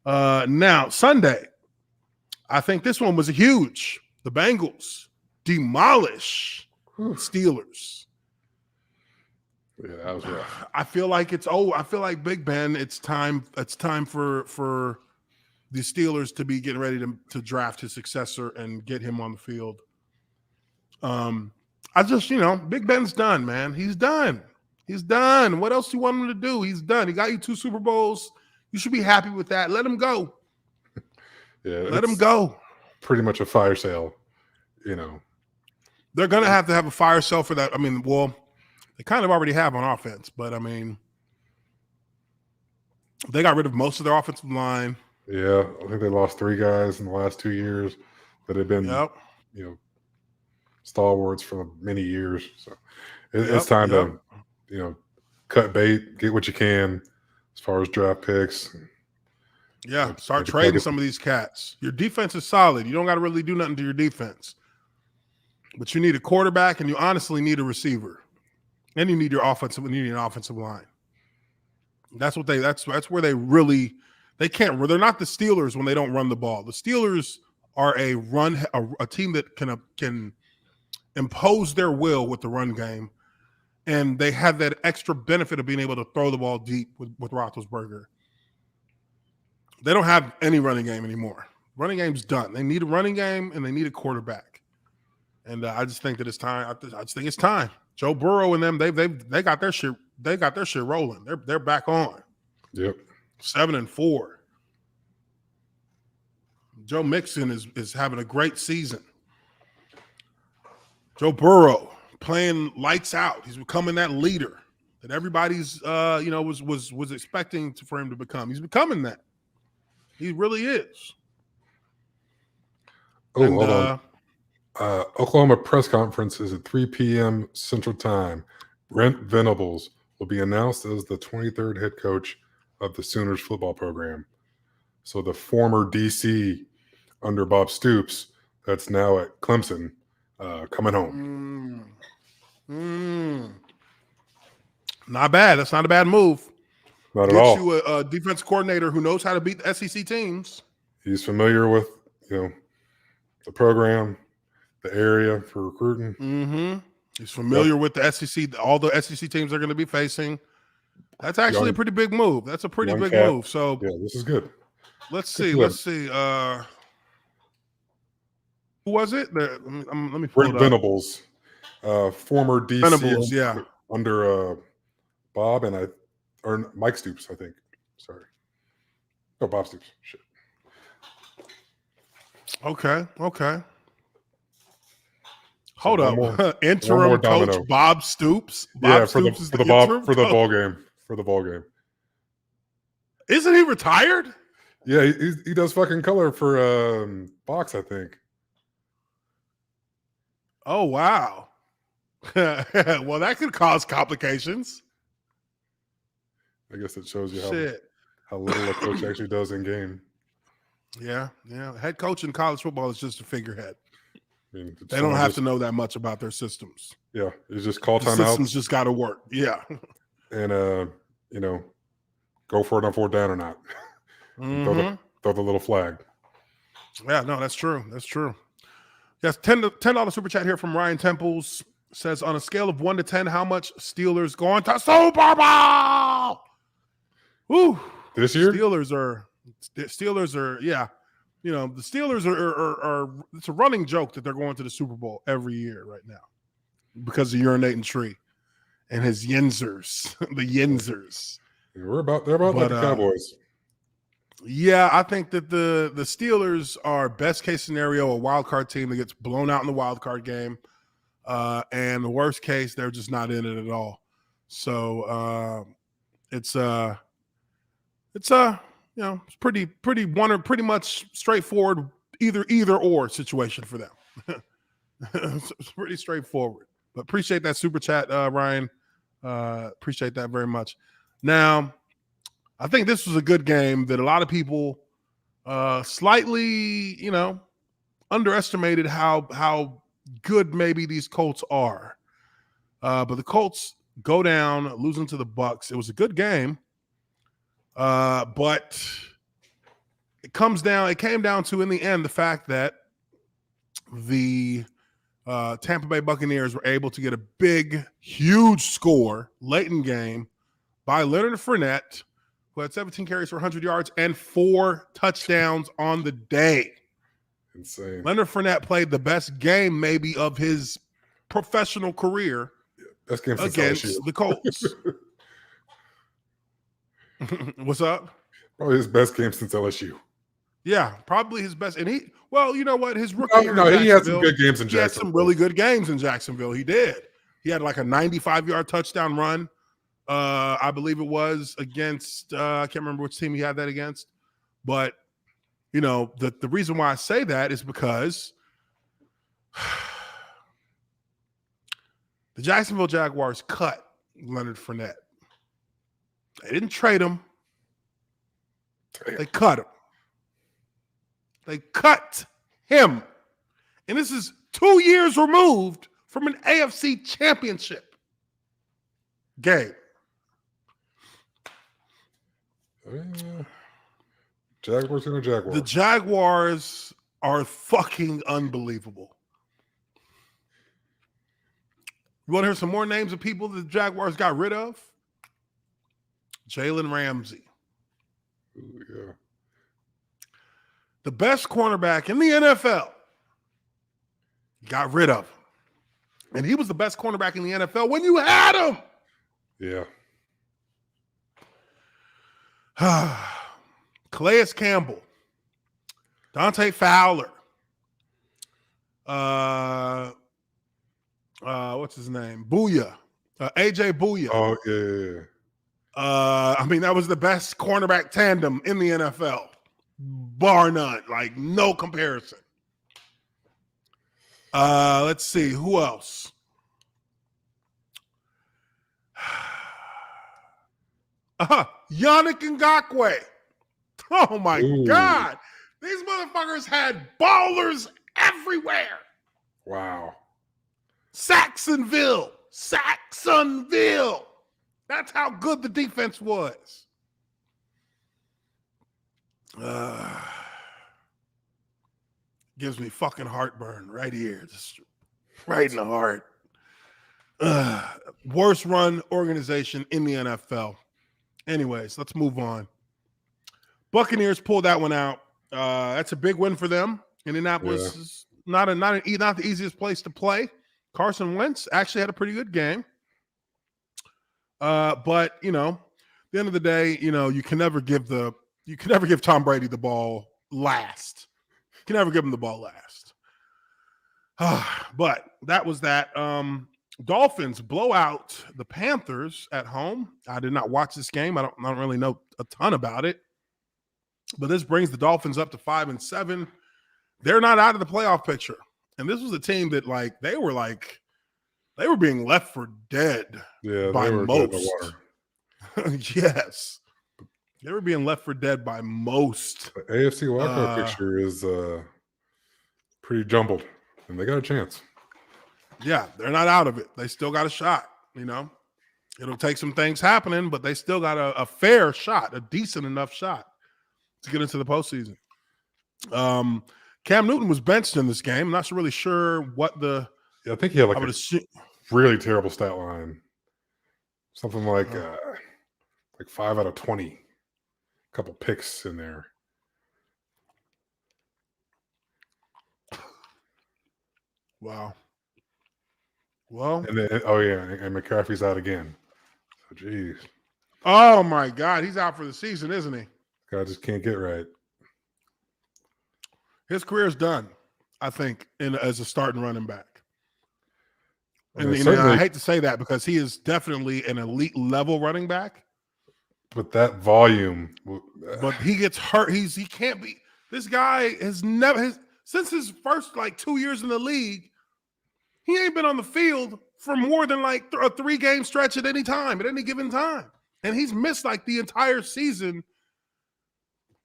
Now, Sunday, I think this one was huge. The Bengals demolish Steelers. Yeah, that was rough. I feel like I feel like Big Ben, it's time for the Steelers to be getting ready to draft his successor and get him on the field. Big Ben's done, man. He's done. What else do you want him to do? He's done. He got you 2 Super Bowls. You should be happy with that. Let him go. Yeah, Let them go. Pretty much a fire sale, you know. They're going to have a fire sale for that. I mean, well, they kind of already have on offense, but I mean, they got rid of most of their offensive line. Yeah, I think they lost 3 guys in the last 2 years that have been, you know, stalwarts for many years. So it's time to, you know, cut bait, get what you can as far as draft picks. Yeah, start trading some of these cats. Your defense is solid. You don't got to really do nothing to your defense. But you need a quarterback, and you honestly need a receiver. And you need an offensive line. That's where they really – they can't – they're not the Steelers when they don't run the ball. The Steelers are a team that can impose their will with the run game, and they have that extra benefit of being able to throw the ball deep with Roethlisberger. They don't have any running game anymore. Running game's done. They need a running game, and they need a quarterback. And I just think that it's time. I just think it's time. Joe Burrow and them, they got their shit. They got their shit rolling. They're back on. Yep. 7-4. Joe Mixon is having a great season. Joe Burrow playing lights out. He's becoming that leader that everybody's was expecting for him to become. He's becoming that. He really is. Oh, hold on. Oklahoma press conference is at 3 p.m. Central Time. Brent Venables will be announced as the 23rd head coach of the Sooners football program. So the former DC under Bob Stoops, that's now at Clemson, coming home. Not bad. That's not a bad move. Not at all. Get you a defense coordinator who knows how to beat the SEC teams. He's familiar with, the program, the area for recruiting. Mm-hmm. He's familiar with the SEC, all the SEC teams they're going to be facing. That's actually a pretty big move. That's a pretty big move. So yeah, this is good. Let's see. Who was it? Let me pull it up. Venables, former DC Venables, under Bob or Mike Stoops, I think. Sorry. Oh, Bob Stoops. Shit. Okay. Hold up. Interim coach Bob Stoops. For the ball game. For the ball game. Isn't he retired? Yeah, he does fucking color for Fox, I think. Oh wow. Well, that could cause complications. I guess it shows you how little a coach actually does in game. Yeah. Head coach in college football is just a figurehead. I mean, they don't have to know that much about their systems. Yeah, it's just call timeouts. Systems just got to work. Yeah, and go for it on 4th down or not. Throw the little flag. Yeah, no, that's true. Yes, $10 super chat here from Ryan Temples says, on a scale of 1 to 10, how much Steelers going to Super Bowl? Woo! This year, Steelers are yeah. The Steelers are it's a running joke that they're going to the Super Bowl every year right now because of urinating tree and his yinzers, the yinzers. They're about like the Cowboys. Yeah, I think that the Steelers are best case scenario a wild card team that gets blown out in the wild card game, and the worst case they're just not in it at all. So it's pretty much straightforward either or situation for them. It's pretty straightforward. But appreciate that super chat, Ryan. Appreciate that very much. Now, I think this was a good game that a lot of people slightly, underestimated how good maybe these Colts are. But the Colts go down, losing to the Bucs. It was a good game. But it came down to, in the end, the fact that the Tampa Bay Buccaneers were able to get a big, huge score late in game by Leonard Fournette, who had 17 carries for 100 yards and 4 touchdowns on the day. Insane. Leonard Fournette played the best game maybe of his professional career against the Colts. What's up? Probably his best game since LSU. Yeah, probably his best. And you know what? His rookie year No, in he had some Jacksonville, good games in he had Jacksonville. some really good games in Jacksonville. He did. He had like a 95-yard touchdown run. I believe it was against I can't remember which team he had that against. But, you know, the reason why I say that is because the Jacksonville Jaguars cut Leonard Fournette. They didn't trade him. They cut him. They cut him. And this is 2 years removed from an AFC championship game. Jaguars and the Jaguars. The Jaguars are fucking unbelievable. You want to hear some more names of people the Jaguars got rid of? Jalen Ramsey. Ooh, yeah. The best cornerback in the NFL. Got rid of him. And he was the best cornerback in the NFL when you had him. Yeah. Calais Campbell. Dante Fowler. What's his name? Booyah. AJ Booyah. Oh, yeah. I mean, that was the best cornerback tandem in the NFL. Bar none. Like, no comparison. Let's see. Who else? Yannick Ngakoue. Oh, my God. These motherfuckers had ballers everywhere. Wow. Saxonville. That's how good the defense was. Gives me fucking heartburn right here. Just right in the heart. Worst run organization in the NFL. Anyways, let's move on. Buccaneers pulled that one out. That's a big win for them. Indianapolis is not the easiest place to play. Carson Wentz actually had a pretty good game. But you know, at the end of the day, you know, you can never give Tom Brady the ball last. You can never give him the ball last. But that was that. Dolphins blow out the Panthers at home. I did not watch this game. I don't really know a ton about it. But this brings the Dolphins up to 5-7. They're not out of the playoff picture. And this was a team that they were being left for dead by most. Yes. They were being left for dead by most. The AFC wildcard picture is pretty jumbled, and they got a chance. Yeah, they're not out of it. They still got a shot, you know. It'll take some things happening, but they still got a fair shot, a decent enough shot to get into the postseason. Cam Newton was benched in this game. I'm not really sure what the – I think he had a really terrible stat line. Something like 5 out of 20. A couple picks in there. Wow. Well. And then, and McCaffrey's out again. So, geez. Oh, my God. He's out for the season, isn't he? Guy just can't get right. His career's done, I think, as a starting running back. And I hate to say that because he is definitely an elite level running back. But that volume. But he gets hurt. He can't be. This guy has never, since his first 2 years in the league, he ain't been on the field for more than a 3-game stretch at any given time. And he's missed the entire season.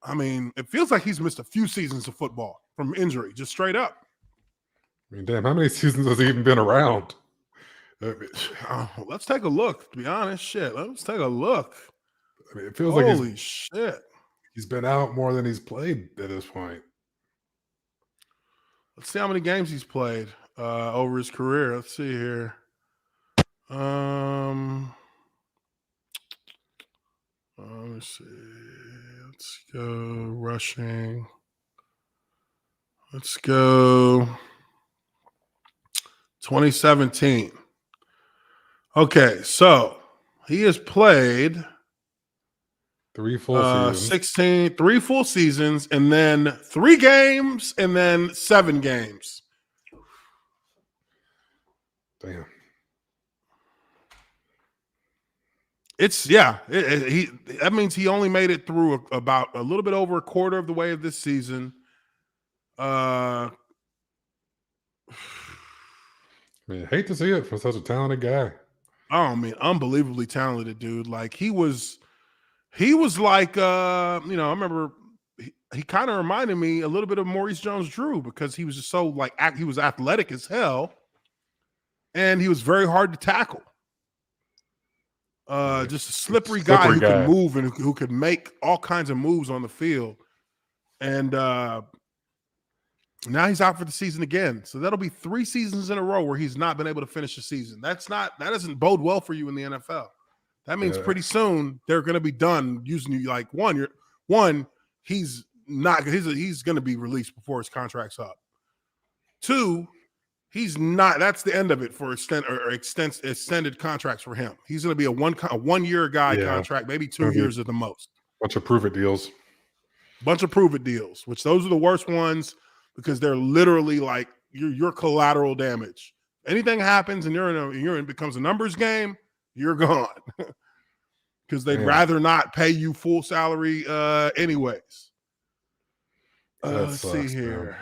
I mean, it feels like he's missed a few seasons of football from injury, just straight up. I mean, damn, how many seasons has he even been around? Let's take a look, to be honest. Shit, let's take a look. I mean, it feels holy shit. He's been out more than he's played at this point. Let's see how many games he's played over his career. Let's see here. Let me see. Let's go rushing. Let's go 2017. Okay, so he has played 3 full seasons. 16, 3 full seasons, and then 3 games, and then 7 games. Damn. That means he only made it through about a little bit over a quarter of the way of this season. I mean, I hate to see it for such a talented guy. Oh man, unbelievably talented dude. Like he was like I remember he kind of reminded me a little bit of Maurice Jones-Drew because he was just so like he was athletic as hell, and he was very hard to tackle. Just a slippery guy who could move and who could make all kinds of moves on the field. And now he's out for the season again. So that'll be 3 seasons in a row where he's not been able to finish the season. That doesn't bode well for you in the NFL. That means pretty soon they're going to be done using you. Like he's going to be released before his contract's up. 2, he's not. That's the end of it for extended contracts for him. He's going to be a 1-year guy contract, maybe 2 years at the most. Bunch of prove it deals, which those are the worst ones because they're literally like your collateral damage. Anything happens and it becomes a numbers game, you're gone because they'd rather not pay you full salary anyways. Let's see here.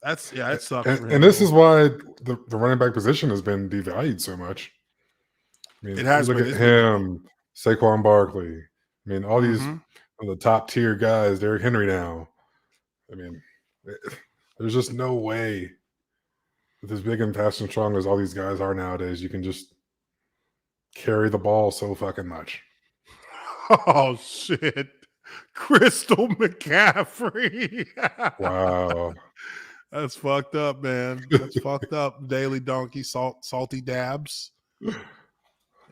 Man. It sucks. And this is why the running back position has been devalued so much. I mean, it has look at him, Saquon Barkley. I mean, all these the top tier guys. Derrick Henry now. I mean, there's just no way with as big and fast and strong as all these guys are nowadays, you can just carry the ball so fucking much. Oh shit, Crystal McCaffrey! Wow. That's fucked up, man. That's fucked up. Daily Donkey, salty dabs.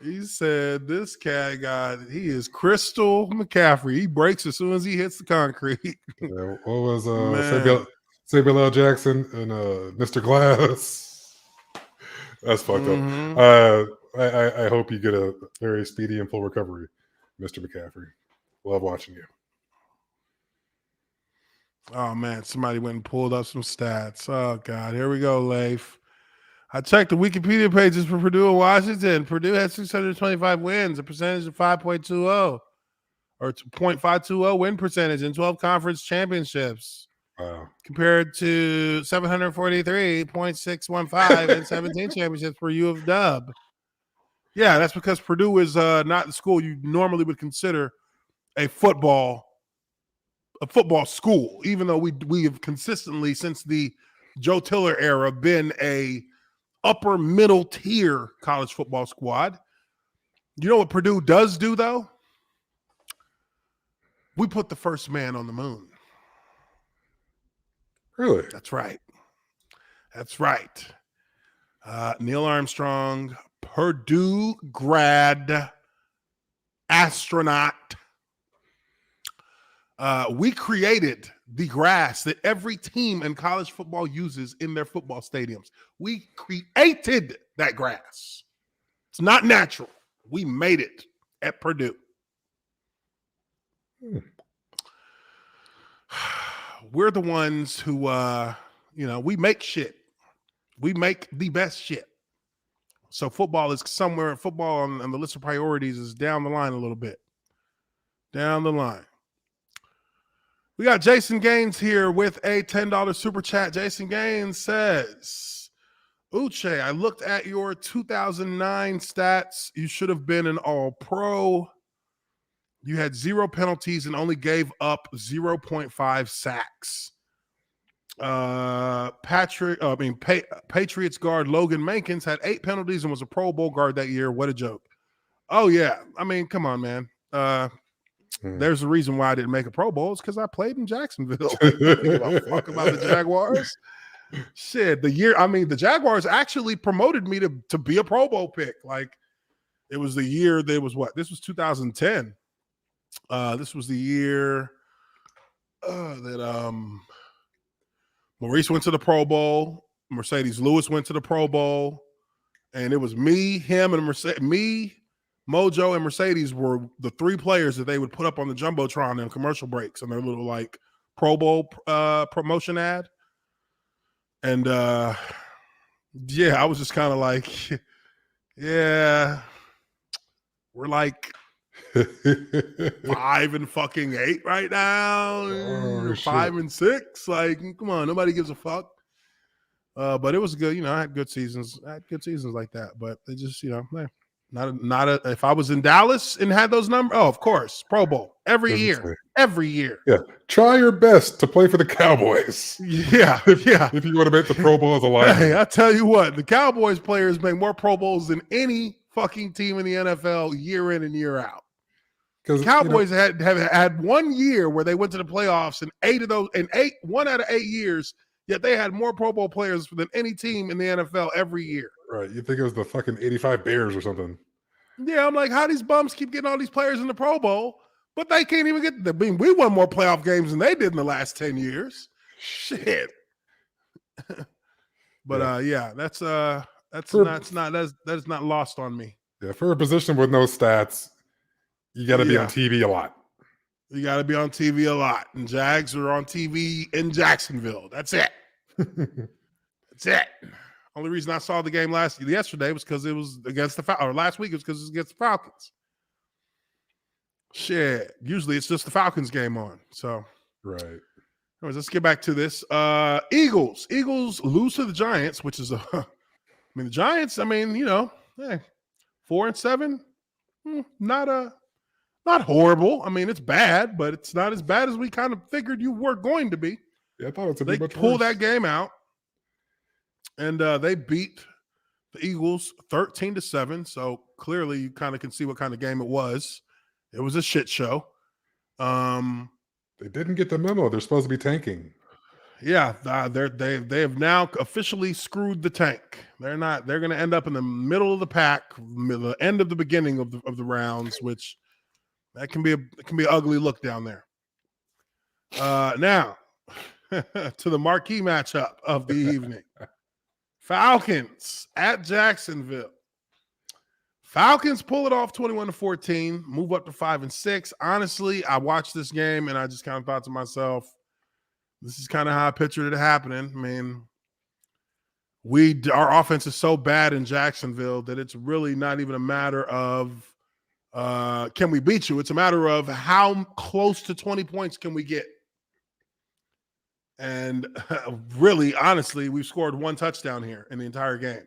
He said this cat he is Crystal McCaffrey. He breaks as soon as he hits the concrete. Yeah, what was Samuel L. Jackson and Mr. Glass? That's fucked up. I hope you get a very speedy and full recovery, Mr. McCaffrey. Love watching you. Oh, man, somebody went and pulled up some stats. Oh, God, here we go, Leif. I checked the Wikipedia pages for Purdue and Washington. Purdue had 625 wins, a percentage of 5.20 or 0.520 win percentage in 12 conference championships. Wow. Compared to 743.615 in 17 championships for U of Dub. Yeah, that's because Purdue is not the school you normally would consider a football school, even though we have consistently since the Joe Tiller era been a upper middle tier college football squad. You know what Purdue does do though? We put the first man on the moon. Really? That's right. Neil Armstrong, Purdue grad, astronaut. We created the grass that every team in college football uses in their football stadiums. We created that grass. It's not natural. We made it at Purdue. We're the ones who, we make shit. We make the best shit. So football on the list of priorities is down the line a little bit. Down the line. We got Jason Gaines here with a $10 super chat. Jason Gaines says, Uche, I looked at your 2009 stats. You should have been an all-pro. You had 0 penalties and only gave up 0.5 sacks. Patriots guard Logan Mankins had 8 penalties and was a Pro Bowl guard that year. What a joke. Oh, yeah. I mean, come on, man. There's a reason why I didn't make a Pro Bowl. It's because I played in Jacksonville. Fuck about the Jaguars. Shit, the Jaguars actually promoted me to be a Pro Bowl pick. Like, it was the year this was 2010. This was the year that Maurice went to the Pro Bowl. Mercedes Lewis went to the Pro Bowl. And it was me, him, and Mojo and Mercedes were the 3 players that they would put up on the Jumbotron in commercial breaks and their little like Pro Bowl promotion ad. And yeah, I was just kind of like, yeah, we're like 5-8 right now, or 5-6. Like, come on, nobody gives a fuck. But it was good. You know, I had good seasons. Like that. But they just, you know, not a. If I was in Dallas and had those numbers, oh, of course, Pro Bowl every year. Yeah, try your best to play for the Cowboys. Yeah, if you want to make the Pro Bowl as a lineman. Hey, I tell you what, the Cowboys players make more Pro Bowls than any fucking team in the NFL year in and year out. The Cowboys have had 1 year where they went to the playoffs, and 1 out of 8 years. Yet they had more Pro Bowl players than any team in the NFL every year. Right. You think it was the fucking 85 Bears or something. Yeah, I'm like, how these bums keep getting all these players in the Pro Bowl, but they can't even get I mean, we won more playoff games than they did in the last 10 years. Shit. But yeah, that's not lost on me. Yeah, for a position with no stats, you got to be on TV a lot. You got to be on TV a lot. And Jags are on TV in Jacksonville. That's it. That's it. Only reason I saw the game yesterday was because it was against the Falcons. Or last week it was because it was against the Falcons. Shit. Usually it's just the Falcons game on. So, right. Anyways, let's get back to this. Eagles. Eagles lose to the Giants, which is the Giants, you know, 4-7. Not horrible. I mean, it's bad, but it's not as bad as we kind of figured you were going to be. Yeah, I thought it was they pulled that game out, and they beat the Eagles 13-7. So clearly, you kind of can see what kind of game it was. It was a shit show. They didn't get the memo. They're supposed to be tanking. Yeah, they have now officially screwed the tank. They're not. They're going to end up in the middle of the pack, the end of the beginning of the rounds, which. That can be an ugly look down there. Now, to the marquee matchup of the evening. Falcons at Jacksonville. Falcons pull it off 21-14, move up to 5-6. Honestly, I watched this game and I just kind of thought to myself, this is kind of how I pictured it happening. I mean, our offense is so bad in Jacksonville that it's really not even a matter of can we beat you? It's a matter of how close to 20 points can we get? And really, honestly, we've scored 1 touchdown here in the entire game,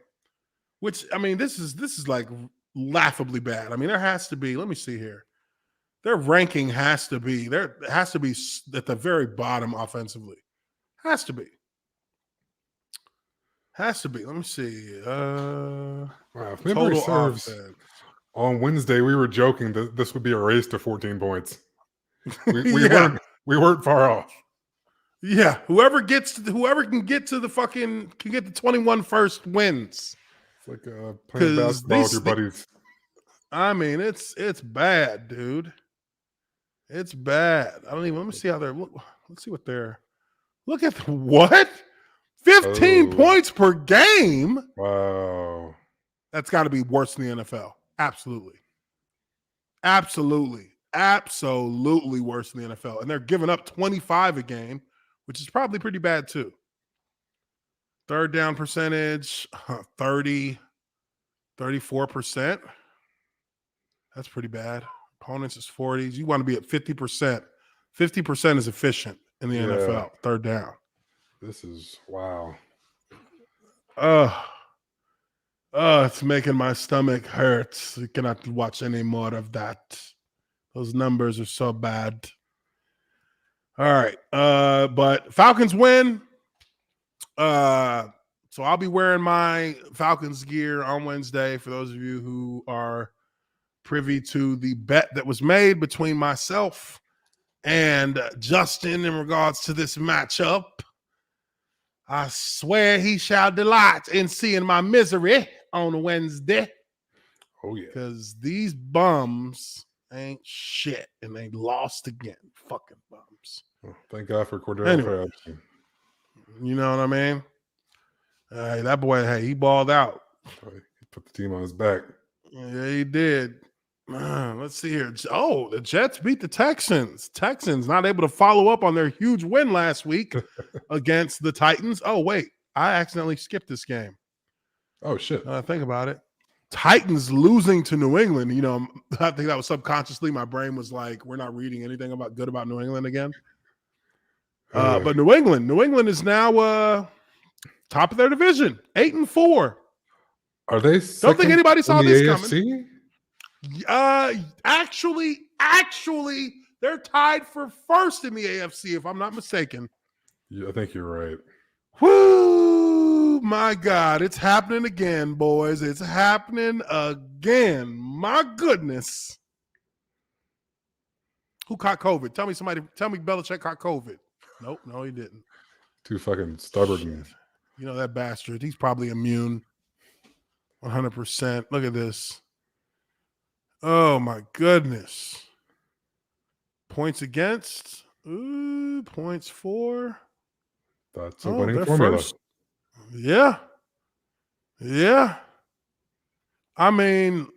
which, I mean, this is like laughably bad. I mean, there has to be, let me see here. Their ranking has to be at the very bottom offensively. Has to be. Let me see. Wow, if memory serves, on Wednesday, we were joking that this would be a race to 14 points. We weren't far off. Yeah, whoever can get to the 21 first wins. It's like playing basketball with your buddies. I mean, it's bad, dude. It's bad. Let me see how they're. Let's see what they're. Look at what? 15 points per game. Wow, that's got to be worse than the NFL. Absolutely worse than the NFL. And they're giving up 25 a game, which is probably pretty bad too. Third down percentage, 34%. That's pretty bad. Opponents is 40s. You want to be at 50%. 50% is efficient in the NFL. Third down. This is wow. It's making my stomach hurt. You cannot watch any more of that. Those numbers are so bad. All right. But Falcons win. So I'll be wearing my Falcons gear on Wednesday for those of you who are privy to the bet that was made between myself and Justin in regards to this matchup. I swear he shall delight in seeing my misery on Wednesday. Oh, yeah. Because these bums ain't shit, and they lost again. Fucking bums. Oh, thank God for Cordell. Anyway, you know what I mean? That boy, he balled out. He put the team on his back. Yeah, he did. Let's see here. Oh, the Jets beat the Texans. Texans not able to follow up on their huge win last week against the Titans. Oh, wait. I accidentally skipped this game. Oh, shit. Think about it. Titans losing to New England. I think that was subconsciously. My brain was like, we're not reading anything good about New England again. But New England is now top of their division, 8-4. Are they? Don't think anybody saw this AFC? coming. Actually, they're tied for first in the AFC, if I'm not mistaken. Yeah, I think you're right. Woo! My God, it's happening again, boys. It's happening again. My goodness. Who caught COVID? Tell me Belichick caught COVID. Nope, no, he didn't. Too fucking stubborn. You know that bastard. He's probably immune. 100%. Look at this. Oh, my goodness. Points against. Ooh, points for. That's a winning formula. First. Yeah. I mean,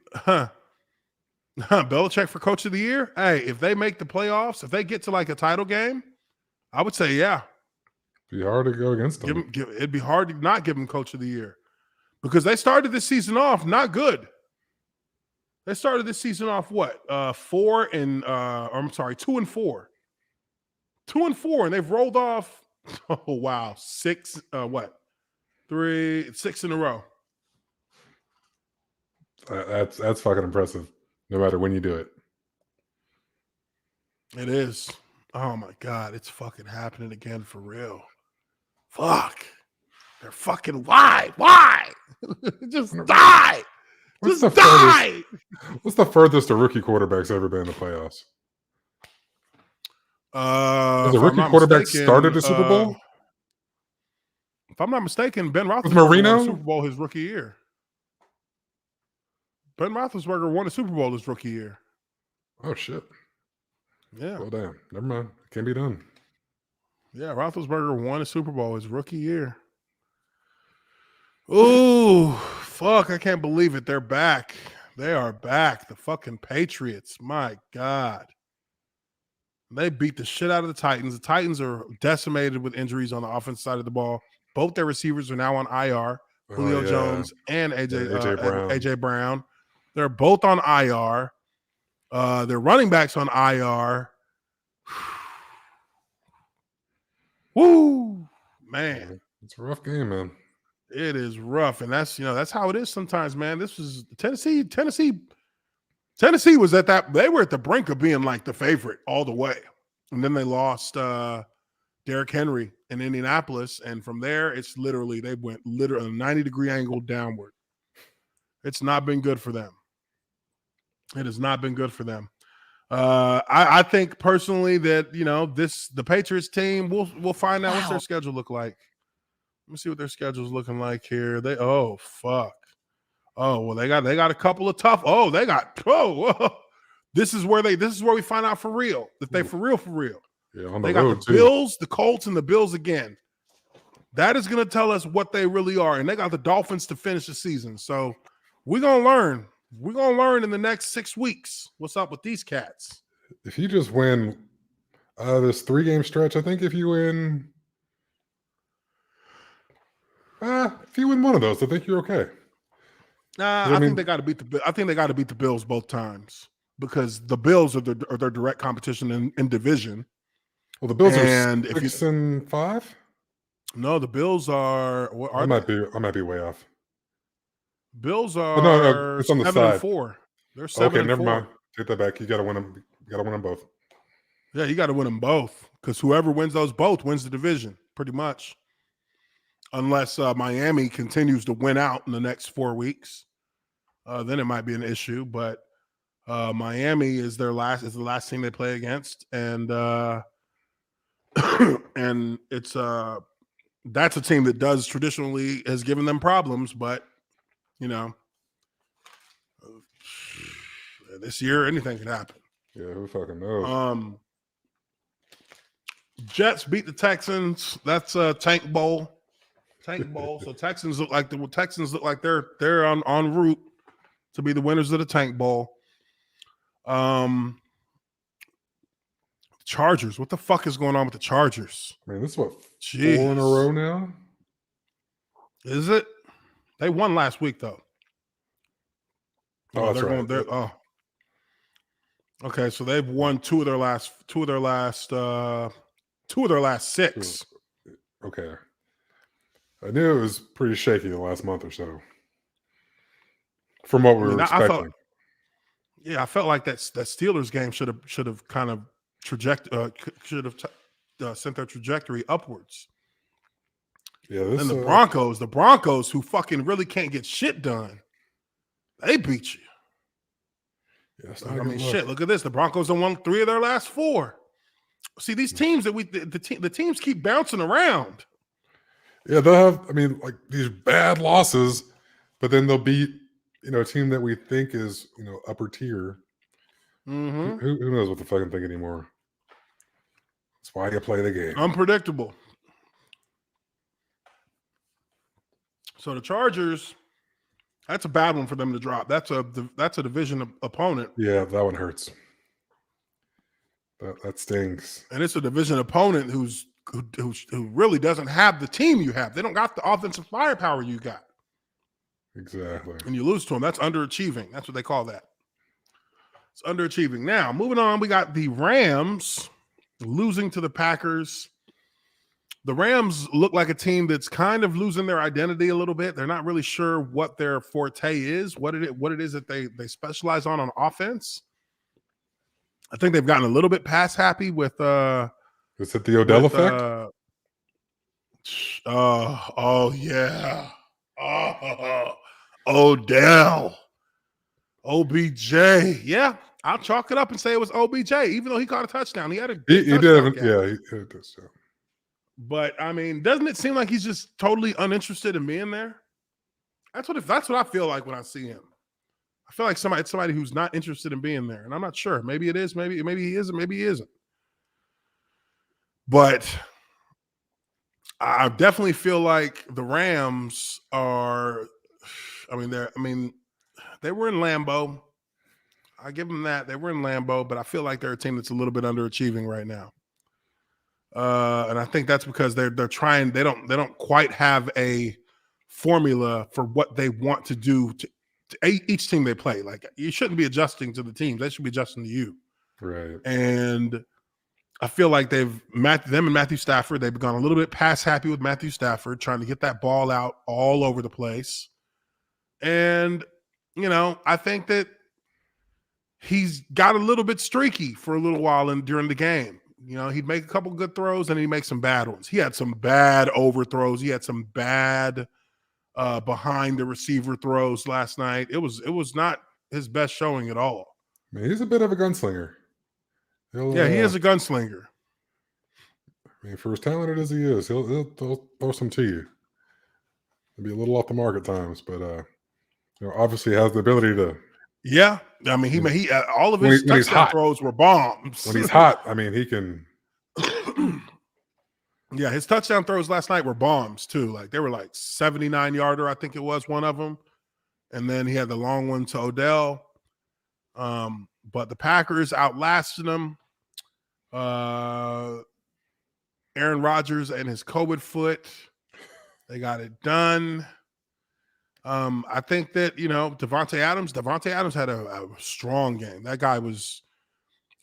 Belichick for coach of the year. Hey, if they make the playoffs, if they get to like a title game, I would say, yeah. Be hard to go against them. It'd be hard to not give him coach of the year because they started this season off not good. They started this season off what? 2-4. 2-4, and they've rolled off. Oh wow, 6. 6 in a row. That's fucking impressive. No matter when you do it. It is. Oh my God, it's fucking happening again for real. Fuck. They're fucking why? Just die. What's the furthest a rookie quarterback's ever been in the playoffs? Has a rookie quarterback started a Super Bowl? If I'm not mistaken, Ben Roethlisberger won a Super Bowl his rookie year. Ben Roethlisberger won a Super Bowl his rookie year. Oh, shit. Yeah. Well, damn. Never mind. Can't be done. Yeah, Roethlisberger won a Super Bowl his rookie year. Ooh, fuck. I can't believe it. They're back. They are back. The fucking Patriots. My God. They beat the shit out of the Titans. The Titans are decimated with injuries on the offensive side of the ball. Both their receivers are now on IR. Julio Jones and AJ Brown. They're both on IR. Their running backs on IR. Woo, man. It's a rough game, man. It is rough, and that's how it is sometimes, man. This was Tennessee was at that. They were at the brink of being like the favorite all the way, and then they lost Derrick Henry in Indianapolis, and from there, they went a 90-degree angle downward. It's not been good for them. It has not been good for them. I think personally that the Patriots team we'll find out what's their schedule look like. Let me see what their schedule's looking like here. They got a couple of tough. This is where we find out for real that they for real. Yeah, on the they road got the Bills, the Colts, and the Bills again. That is going to tell us what they really are, and they got the Dolphins to finish the season. So we're gonna learn. We're going to learn in the next 6 weeks what's up with these cats. If you just win this 3-game stretch, I think if you win one of those, I think you're okay. I think they got to beat the Bills both times because the Bills are their direct competition in division. Well, the Bills are 6-5? No, the Bills are I might be way off. Bills are no, it's on the 7-4. They're 7-4. Okay, never mind. Take that back. You got to win them. You got to win them both. Yeah, you got to win them both because whoever wins those both wins the division, pretty much. Unless Miami continues to win out in the next 4 weeks, then it might be an issue. But Miami is the last team they play against, and and it's that's a team that traditionally has given them problems, but. This year anything can happen. Yeah, who fucking knows? Jets beat the Texans. That's a Tank Bowl. So Texans look like they're en route to be the winners of the Tank Bowl. Chargers. What the fuck is going on with the Chargers? Man, this is what, Jeez. 4 in a row now? Is it? They won last week though. Oh, that's they're right. going. Oh, okay. So they've won two of their last 6. Okay. I knew it was pretty shaky the last month or so. From what we were expecting. I felt like that Steelers game should have kind of sent their trajectory upwards. Yeah, and the Broncos, who fucking really can't get shit done, they beat you. Yeah, shit. Look at this. The Broncos have won 3 of their last 4. See, these teams the teams keep bouncing around. Yeah, they'll have, like these bad losses, but then they'll beat, a team that we think is, upper tier. Mm-hmm. Who knows what the fucking think anymore? That's why you play the game. Unpredictable. So the Chargers, that's a bad one for them to drop. That's a division opponent. Yeah, that one hurts. That stings. And it's a division opponent who really doesn't have the team you have. They don't got the offensive firepower you got. Exactly. And you lose to them. That's underachieving. That's what they call that. It's underachieving. Now, moving on, we got the Rams losing to the Packers. The Rams look like a team that's kind of losing their identity a little bit. They're not really sure what their forte is, what it is that they specialize on offense. I think they've gotten a little bit pass happy with is it the Odell effect? Oh yeah. Odell. OBJ. Yeah, I'll chalk it up and say it was OBJ, even though he caught a touchdown. He had a he did. Yeah, he hit a touchdown. But doesn't it seem like he's just totally uninterested in being there? That's what I feel like when I see him. I feel like somebody who's not interested in being there, and I'm not sure. Maybe it is. Maybe he isn't. Maybe he isn't. But I definitely feel like the Rams are. They were in Lambeau. I give them that. They were in Lambeau, but I feel like they're a team that's a little bit underachieving right now. And I think that's because they're trying. They don't quite have a formula for what they want to do to each team they play. Like, you shouldn't be adjusting to the teams; they should be adjusting to you. Right. And I feel like them and Matthew Stafford. They've gone a little bit pass happy with Matthew Stafford, trying to get that ball out all over the place. And I think that he's got a little bit streaky for a little while during the game. He'd make a couple good throws and he'd make some bad ones. He had some bad overthrows. He had some bad behind the receiver throws last night. It was not his best showing at all. Man, he's a bit of a gunslinger. He is a gunslinger. For as talented as he is, he'll throw some to you. He'll be a little off the mark at times, but obviously has the ability to. Yeah, he all of his touchdown throws were bombs. When he's hot, he can. Yeah, his touchdown throws last night were bombs too. Like, they were like 79-yarder, I think it was one of them, and then he had the long one to Odell. But the Packers outlasted him. Aaron Rodgers and his COVID foot, they got it done. I think that, Devontae Adams had a strong game. That guy was,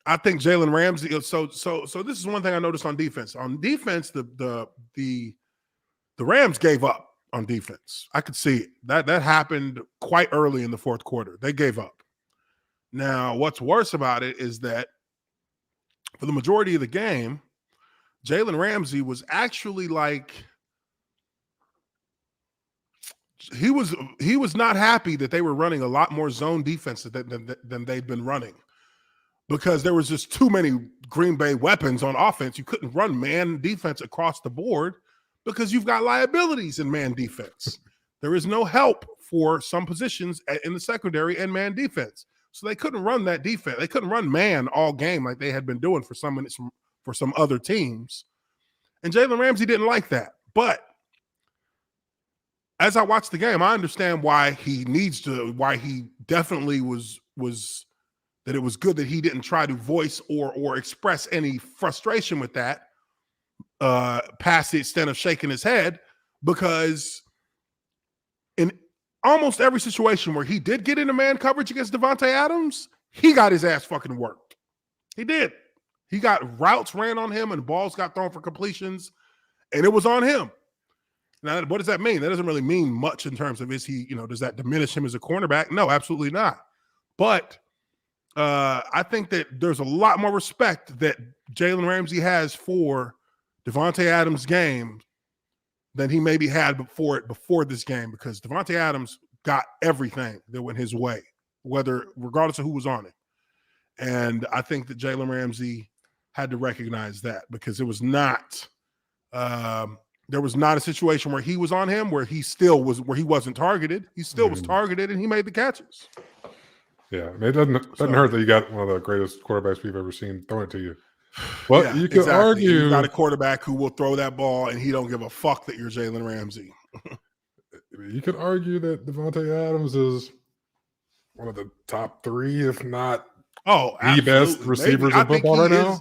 I think Jalen Ramsey. So this is one thing I noticed on defense. On defense, the Rams gave up on defense. I could see it. That happened quite early in the fourth quarter. They gave up. Now, what's worse about it is that for the majority of the game, Jalen Ramsey was actually like, he was not happy that they were running a lot more zone defense than they'd been running, because there was just too many Green Bay weapons on offense. You couldn't run man defense across the board because you've got liabilities in man defense. There is no help for some positions in the secondary and man defense. So they couldn't run that defense. They couldn't run man all game like they had been doing for some other teams. And Jalen Ramsey didn't like that. But as I watched the game, I understand why he definitely was that it was good that he didn't try to voice or express any frustration with that past the extent of shaking his head, because in almost every situation where he did get into man coverage against Devontae Adams, he got his ass fucking worked. He did. He got routes ran on him and balls got thrown for completions, and it was on him. Now, what does that mean? That doesn't really mean much in terms of does that diminish him as a cornerback? No, absolutely not. But I think that there's a lot more respect that Jalen Ramsey has for Devontae Adams' game than he maybe had before this game, because Devontae Adams got everything that went his way, regardless of who was on it. And I think that Jalen Ramsey had to recognize that, because it was not there was not a situation where he was on him where he wasn't targeted. He still was targeted, and he made the catches. Yeah, it doesn't hurt that you got one of the greatest quarterbacks we've ever seen throwing it to you. Well, yeah, you can argue you got a quarterback who will throw that ball, and he don't give a fuck that you're Jalen Ramsey. You could argue that Devontae Adams is one of the top 3, if not the best receivers in football right now.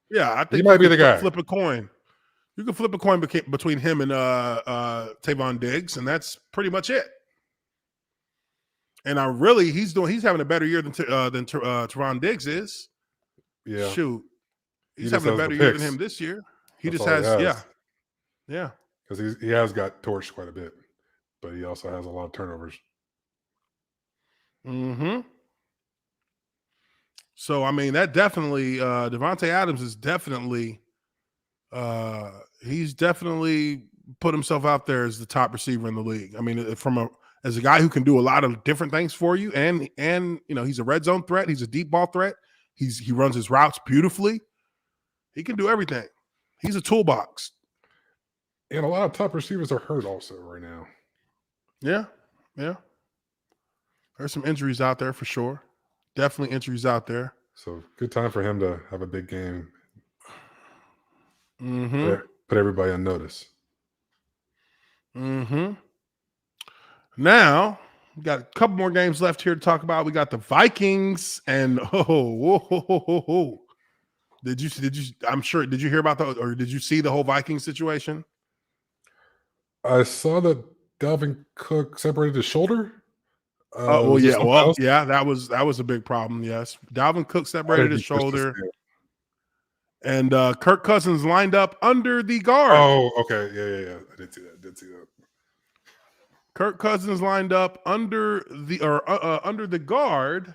Yeah, I think he might be the guy. Flip a coin. You can flip a coin between him and Tavon Diggs, and that's pretty much it. And he's having a better year than Tavon Diggs is. Yeah, shoot, he's having a better year than him this year. He just has, yeah, because he has got torched quite a bit, but he also has a lot of turnovers. Mm-hmm. So I mean, that definitely Devontae Adams is definitely. He's definitely put himself out there as the top receiver in the league. I mean, as a guy who can do a lot of different things for you, and he's a red zone threat. He's a deep ball threat. He runs his routes beautifully. He can do everything. He's a toolbox. And a lot of top receivers are hurt also right now. Yeah. There's some injuries out there for sure. Definitely injuries out there. So good time for him to have a big game. Mm-hmm. Put everybody on notice. Mm-hmm. Now, we got a couple more games left here to talk about. We got the Vikings and Did you hear about or did you see the whole Vikings situation? I saw that Dalvin Cook separated his shoulder. That was a big problem. Yes, Dalvin Cook separated his shoulder. And Kirk Cousins lined up under the guard. Oh, okay. Yeah. I did see that. Kirk Cousins lined up under the guard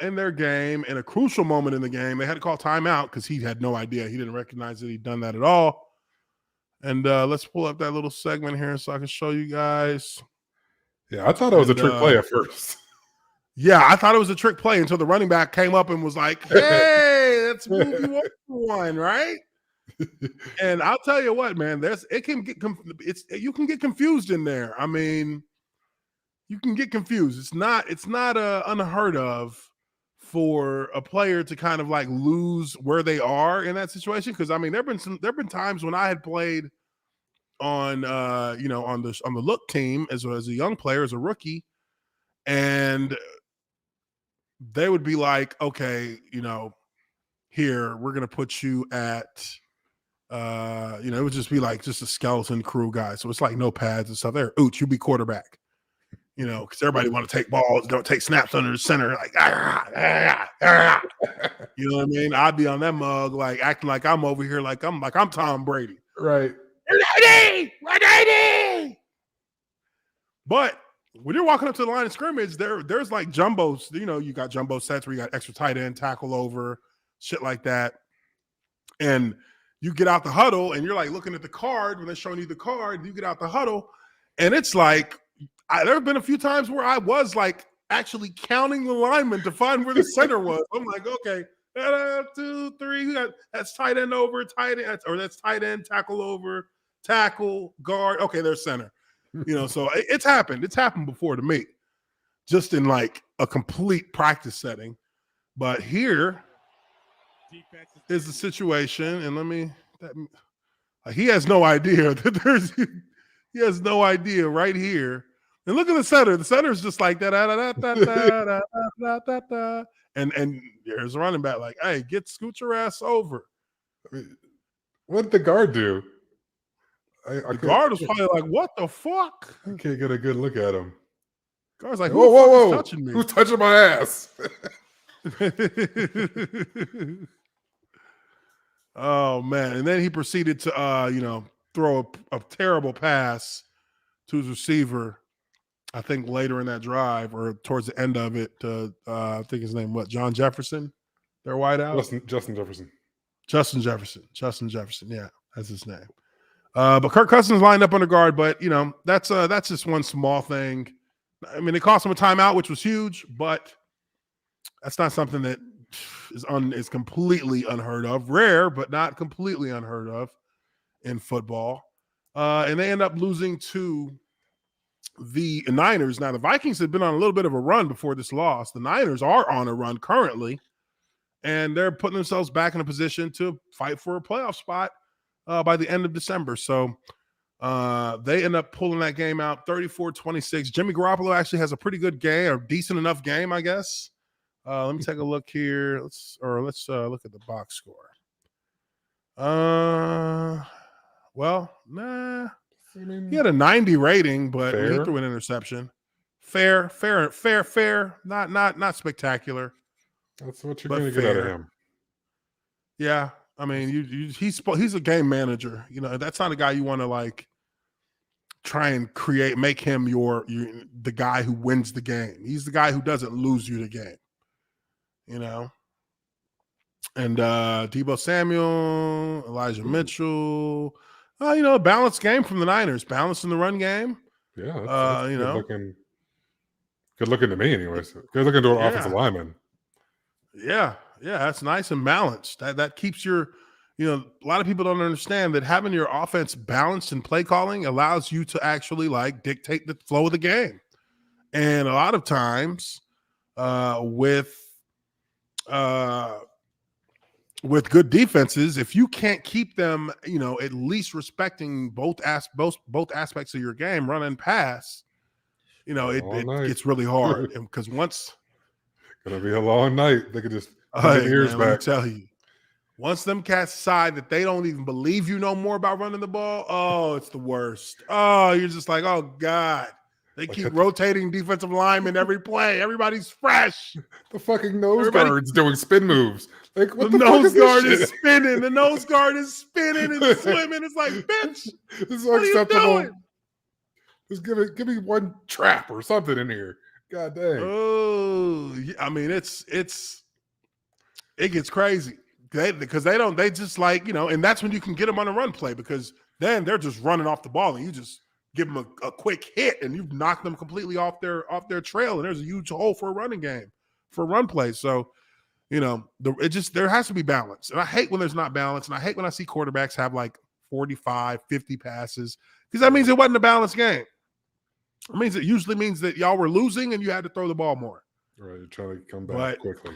in their game, in a crucial moment in the game. They had to call timeout because he had no idea. He didn't recognize that he'd done that at all. And let's pull up that little segment here so I can show you guys. Yeah, I thought it was a trick play at first. Yeah, I thought it was a trick play until the running back came up and was like, "Hey, let's move you one, right?" And I'll tell you what, man, you can get confused in there. I mean, you can get confused. It's not unheard of for a player to kind of like lose where they are in that situation. Because I mean, there've been times when I had played on on the look team as a young player, as a rookie, and they would be like, okay, here, we're going to put you at, it would just be like just a skeleton crew guy. So it's like no pads and stuff there. Ooch, you be quarterback, because everybody want to take balls, don't take snaps under the center. Like, you know what I mean? I'd be on that mug, like acting like I'm over here, like I'm Tom Brady. Right. 180. But when you're walking up to the line of scrimmage, there's like jumbos. You got jumbo sets where you got extra tight end, tackle over, shit like that. And you get out the huddle and you're like looking at the card when they're showing you the card. You get out the huddle and it's like there have been a few times where I was like actually counting the linemen to find where the center was. I'm like, okay, 2, 3. That's tight end over, tight end, or that's tight end, tackle over, tackle, guard. Okay, there's center. So it's happened. It's happened before to me, just in like a complete practice setting. But here is the situation, and he has no idea that he has no idea right here And look at the center. The center is just like that. And there's a running back like, hey, scoot your ass over. I mean, what did the guard do? The guard was probably like, what the fuck? I can't get a good look at him. Guard's like, who the fuck is touching me? Who's touching my ass? Oh, man. And then he proceeded to, throw a terrible pass to his receiver, I think later in that drive or towards the end of it, I think his name, John Jefferson, their wideout? Justin Jefferson. Justin Jefferson. Yeah, that's his name. But Kirk Cousins lined up under guard, but, that's just one small thing. I mean, it cost him a timeout, which was huge, but that's not something that is completely unheard of. Rare, but not completely unheard of in football. And they end up losing to the Niners. Now, the Vikings had been on a little bit of a run before this loss. The Niners are on a run currently, and they're putting themselves back in a position to fight for a playoff spot by the end of December. So they end up pulling that game out 34-26. Jimmy Garoppolo actually has a pretty good game, or decent enough game, I guess. Let me take a look here. Let's look at the box score. Well, nah. I mean, he had a 90 rating, but he threw an interception. Fair. Not spectacular. That's what you're going to get out of him. Yeah, I mean, he's a game manager. That's not a guy you want to like try and make him the guy who wins the game. He's the guy who doesn't lose you the game. And Deebo Samuel, Elijah Mitchell. A balanced game from the Niners, balanced in the run game. Yeah, that's good looking to me, anyways. Good looking to an offensive lineman. Yeah, that's nice and balanced. That keeps your, a lot of people don't understand that having your offense balanced in play calling allows you to actually like dictate the flow of the game. And a lot of times, with good defenses, if you can't keep them, at least respecting both aspects of your game, run and pass, it gets really hard. Because once gonna be a long night, they could just get ears back. Let me tell you, once them cats decide that they don't even believe you no more about running the ball, oh, it's the worst. Oh, you're just like, oh God. They keep rotating defensive linemen every play. Everybody's fresh. The fucking nose guard's doing spin moves. Like, what the nose guard is spinning. The nose guard is spinning and swimming. It's like, bitch, this is what unacceptable. Are you doing? Just give me one trap or something in here. God dang. Oh, I mean, it gets crazy. They just like, and that's when you can get them on a run play, because then they're just running off the ball and you just give them a quick hit and you've knocked them completely off their trail, and there's a huge hole for a running game, for a run play. So, there has to be balance. And I hate when there's not balance, and I hate when I see quarterbacks have like 45, 50 passes, because that means it wasn't a balanced game. It usually means that y'all were losing and you had to throw the ball more. Right, trying to come back quickly.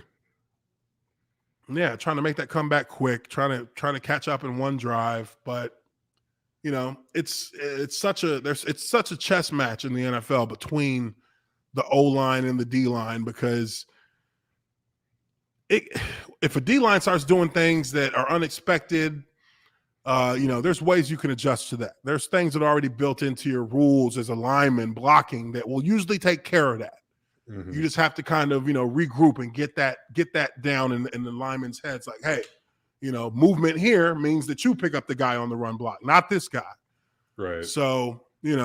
Yeah, trying to make that comeback quick, trying to catch up in one drive, but it's such a chess match in the NFL between the O-line and the D-line, because if a D-line starts doing things that are unexpected, there's ways you can adjust to that. There's things that are already built into your rules as a lineman blocking that will usually take care of that. Mm-hmm. You just have to kind of, regroup and get that down in the lineman's heads. Like, hey, movement here means that you pick up the guy on the run block, not this guy. Right. So, it's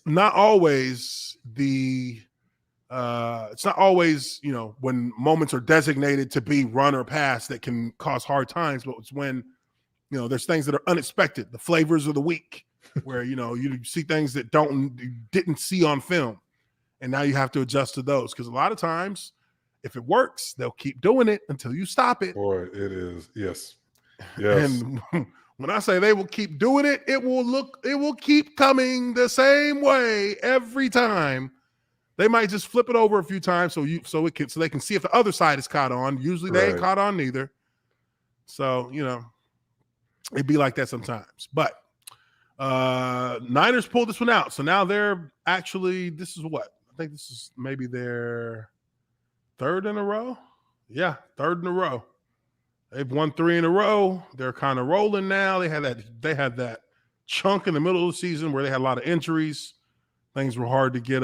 not always when moments are designated to be run or pass that can cause hard times, but it's when, there's things that are unexpected, the flavors of the week, where, you see things that you didn't see on film, and now you have to adjust to those. Because a lot of times, if it works, they'll keep doing it until you stop it. Boy, it is. Yes. And when I say they will keep doing it, it will keep coming the same way every time. They might just flip it over a few times so they can see if the other side is caught on. Usually they ain't caught on neither. So, it'd be like that sometimes. But Niners pulled this one out. So now they're actually, this is what? I think this is maybe their third in a row. Yeah, third in a row. They've won 3 in a row. They're kind of rolling now. They had that chunk in the middle of the season where they had a lot of injuries. Things were hard to get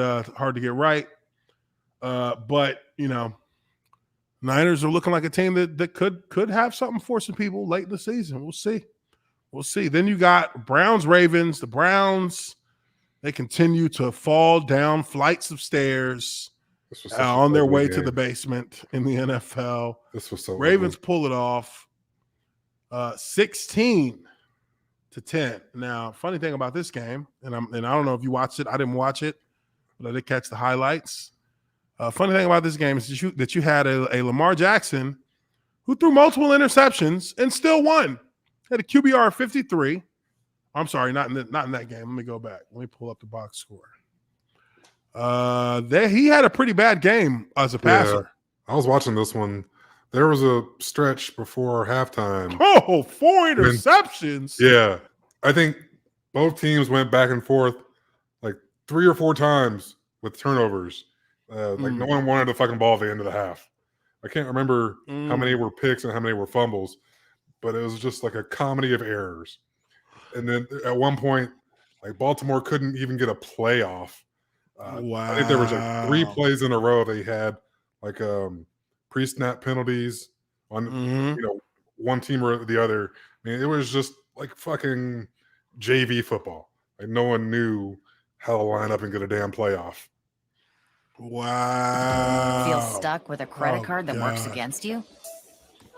right. But Niners are looking like a team that could have something for some people late in the season. We'll see. Then you got Browns, Ravens. The Browns, they continue to fall down flights of stairs on their way to the basement in the NFL. This was so Ravens ugly. pull it off 16-10. Now, funny thing about this game, and I don't know if you watched it. I didn't watch it, but I did catch the highlights. Funny thing about this game is that you had a Lamar Jackson who threw multiple interceptions and still won. Had a QBR of 53. I'm sorry, not in that game. Let me go back. Let me pull up the box score. He had a pretty bad game as a passer. Yeah, I was watching this one. There was a stretch before halftime. 4 interceptions. Yeah. I think both teams went back and forth like 3 or 4 times with turnovers. No one wanted the fucking ball at the end of the half. I can't remember how many were picks and how many were fumbles, but it was just like a comedy of errors. And then at one point, like Baltimore couldn't even get a playoff. Wow. I think there was like 3 plays in a row they had like pre-snap penalties on one team or the other. I mean, it was just like fucking JV football. Like no one knew how to line up and get a damn playoff. Wow. Feel stuck with a credit card that works against you?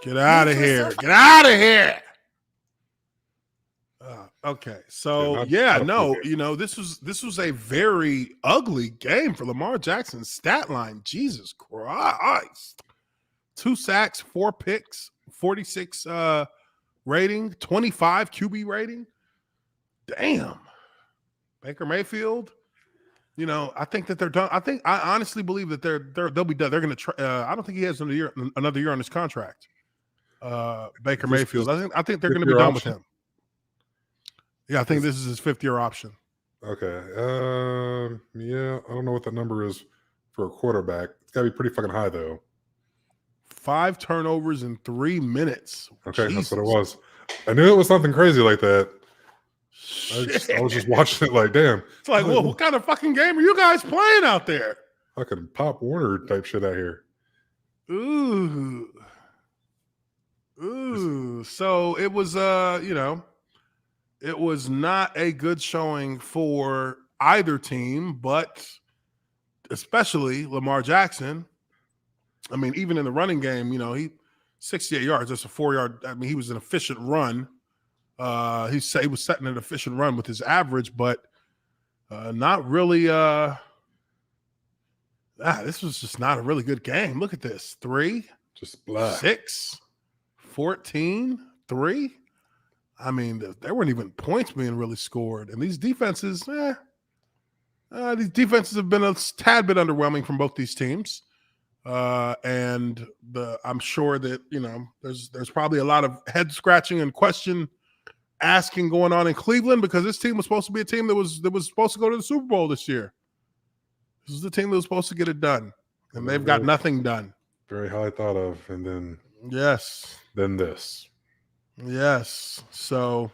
Get out of here. Get out of here. Okay. So this was a very ugly game for Lamar Jackson's stat line. Jesus Christ. 2 sacks, 4 picks, 46 rating, 25 QB rating. Damn. Baker Mayfield. I think that they're done. I honestly believe that they'll be done. They're going to try. I don't think he has another year on his contract. Baker Mayfield. I think they're going to be done with him. Yeah, I think this is his 5th-year option. Okay. Yeah, I don't know what the number is for a quarterback. It's got to be pretty fucking high, though. 5 turnovers in 3 minutes. Okay, Jesus. That's what it was. I knew it was something crazy like that. I was just watching it like, damn. It's like, well, what kind of fucking game are you guys playing out there? Fucking Pop Warner type shit out here. Ooh. So it was, it was not a good showing for either team, but especially Lamar Jackson. I mean, even in the running game, he 68 yards. That's a 4-yard. I mean, he was an efficient run. He was setting an efficient run with his average, but not really. This was just not a really good game. Look at this: 3, just black. 6, 14, 3. I mean, there weren't even points being really scored, and these defenses have been a tad bit underwhelming from both these teams. And I'm sure that there's probably a lot of head scratching and question asking going on in Cleveland, because this team was supposed to be a team that was supposed to go to the Super Bowl this year. This is the team that was supposed to get it done, and they've got nothing done. Very highly thought of, and then then this. Yes. So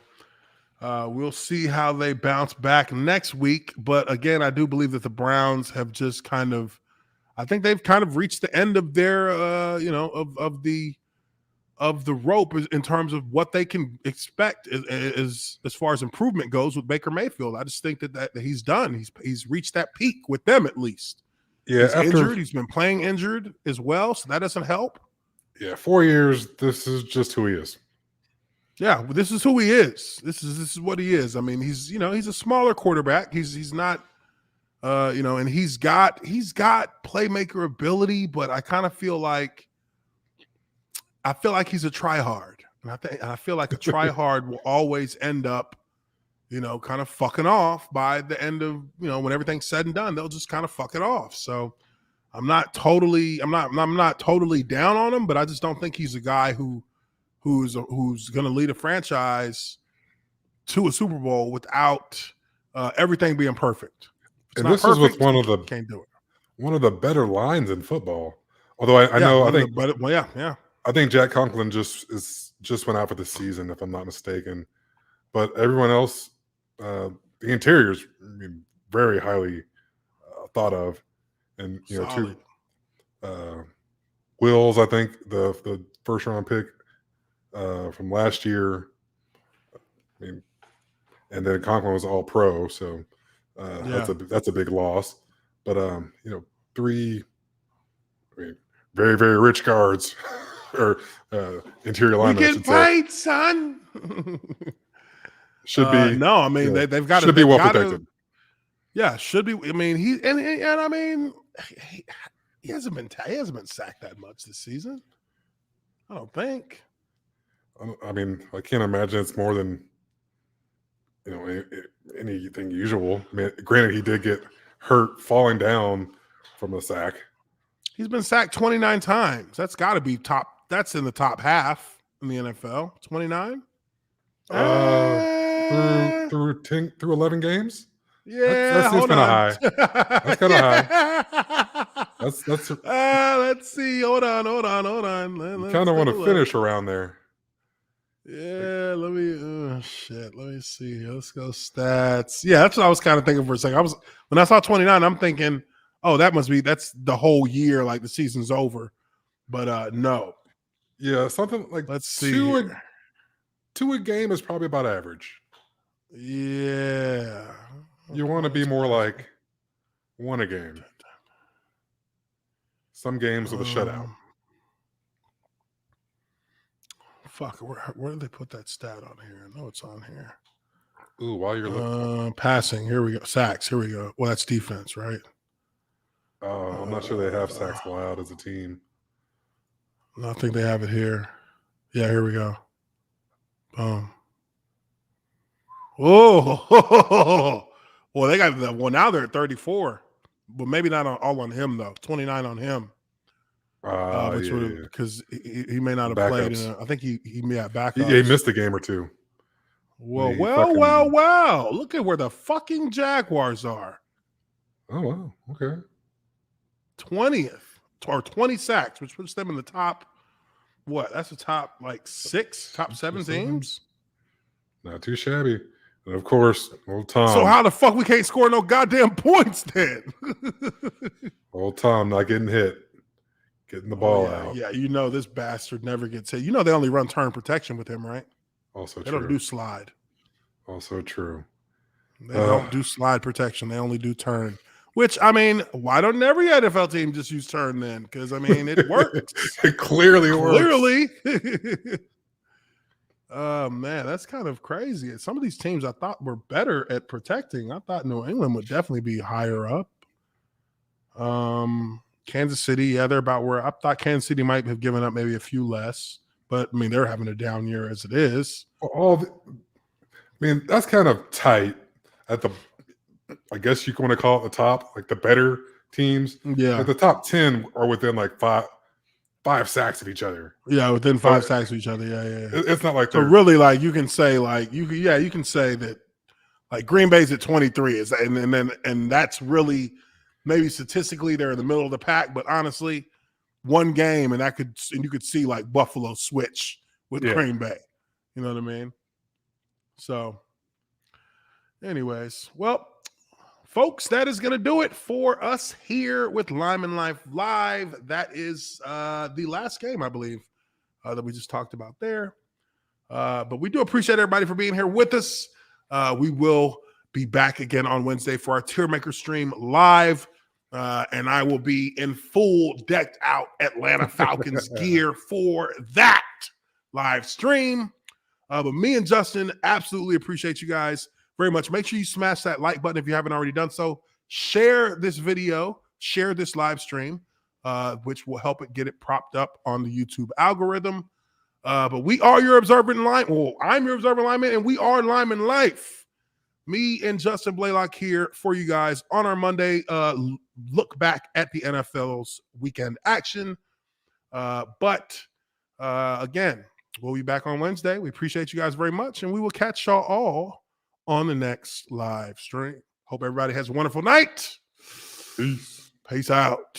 we'll see how they bounce back next week. But again, I do believe that the Browns have just I think they've kind of reached the end of their, of the rope in terms of what they can expect as far as improvement goes with Baker Mayfield. I just think that he's done. He's reached that peak with them at least. Yeah, he's injured. He's been playing injured as well, so that doesn't help. Yeah, 4 years. This is just who he is. Yeah, this is who he is. This is what he is. I mean, he's a smaller quarterback. He's not. And he's got playmaker ability, but I kind of feel like he's a try-hard. And I feel like a try-hard will always end up, kind of fucking off by the end of, when everything's said and done, they'll just kind of fuck it off. So I'm not totally down on him, but I just don't think he's a guy who's going to lead a franchise to a Super Bowl without everything being perfect. And this is with one of the can't do it. One of the better lines in football. Although I think I think Jack Conklin just went out for the season, if I'm not mistaken. But everyone else, the interior's very highly thought of, and Solid. Wills, I think the first round pick from last year. I mean, and then Conklin was all pro, so that's a big loss. But three very, very rich guards or interior linemen. We get paid, son. Should be no. I mean, they've got to be well protected. Yeah, should be. I mean, he hasn't been sacked that much this season. I don't think. I mean, I can't imagine it's more than anything usual. I mean, granted, he did get hurt falling down from a sack. He's been sacked 29 times. That's got to be top. That's in the top half in the NFL. 29. Through 11 games. Yeah, that seems kind of high. That's kind of high. That's. Let's see. Hold on. You kind of want to finish around there. Yeah, let me see. Let's go stats. Yeah, that's what I was kind of thinking for a second. When I saw 29, I'm thinking, oh, that's the whole year, like the season's over. But no. Yeah, something like let's see. Two a game is probably about average. Yeah. You want to be more like one a game. Some games with a shutout. Fuck, where did they put that stat on here? I know it's on here. Ooh, while you're looking. Passing, here we go. Sacks, here we go. Well, that's defense, right? I'm not sure they have sacks allowed as a team. No, I think they have it here. Yeah, here we go. Boom. Oh, well, they got that. Well, now they're at 34, but maybe not all on him though. 29 on him. Because he may not have played. I think he may have backups. He missed a game or two. Well, wow! Look at where the fucking Jaguars are. Oh wow! Okay. 20th or 20 sacks, which puts them in the top. What? That's the top top 7 teams. Not too shabby. And of course, old Tom. So how the fuck we can't score no goddamn points then? Old Tom not getting hit. Getting the ball out. Yeah, this bastard never gets hit. They only run turn protection with him, right? Also they true. Don't do slide. Also true. They don't do slide protection. They only do turn. Which, I mean, why don't every NFL team just use turn then? Because, I mean, it works. It clearly works. Clearly. Oh, man, that's kind of crazy. Some of these teams I thought were better at protecting. I thought New England would definitely be higher up. Kansas City, yeah, they're about where I thought Kansas City might have given up maybe a few less. But, I mean, they're having a down year as it is. That's kind of tight at the, I guess you want to call it the top, like the better teams. Yeah. Like the top 10 are within like five sacks of each other. Yeah, within 5 sacks of each other. Yeah. It's not like so really, like you can say, you can say that, like Green Bay's at 23 and that's really maybe statistically they're in the middle of the pack, but honestly, one game and you could see like Buffalo switch with Green Bay. You know what I mean? So, anyways, well, folks, that is going to do it for us here with Lineman Life Live. That is the last game, I believe, that we just talked about there. But we do appreciate everybody for being here with us. We will be back again on Wednesday for our Tier Maker stream live. And I will be in full decked out Atlanta Falcons gear for that live stream. But me and Justin absolutely appreciate you guys very much. Make sure you smash that like button if you haven't already done so. Share this video, share this live stream, which will help it get it propped up on the YouTube algorithm. But we are your observant line. Well, I'm your observant lineman, and we are Lineman Life. Me and Justin Blaylock here for you guys on our Monday look back at the NFL's weekend action. But again, We'll be back on Wednesday. We appreciate you guys very much, and we will catch y'all all on the next live stream. Hope everybody has a wonderful night. Peace. Peace out.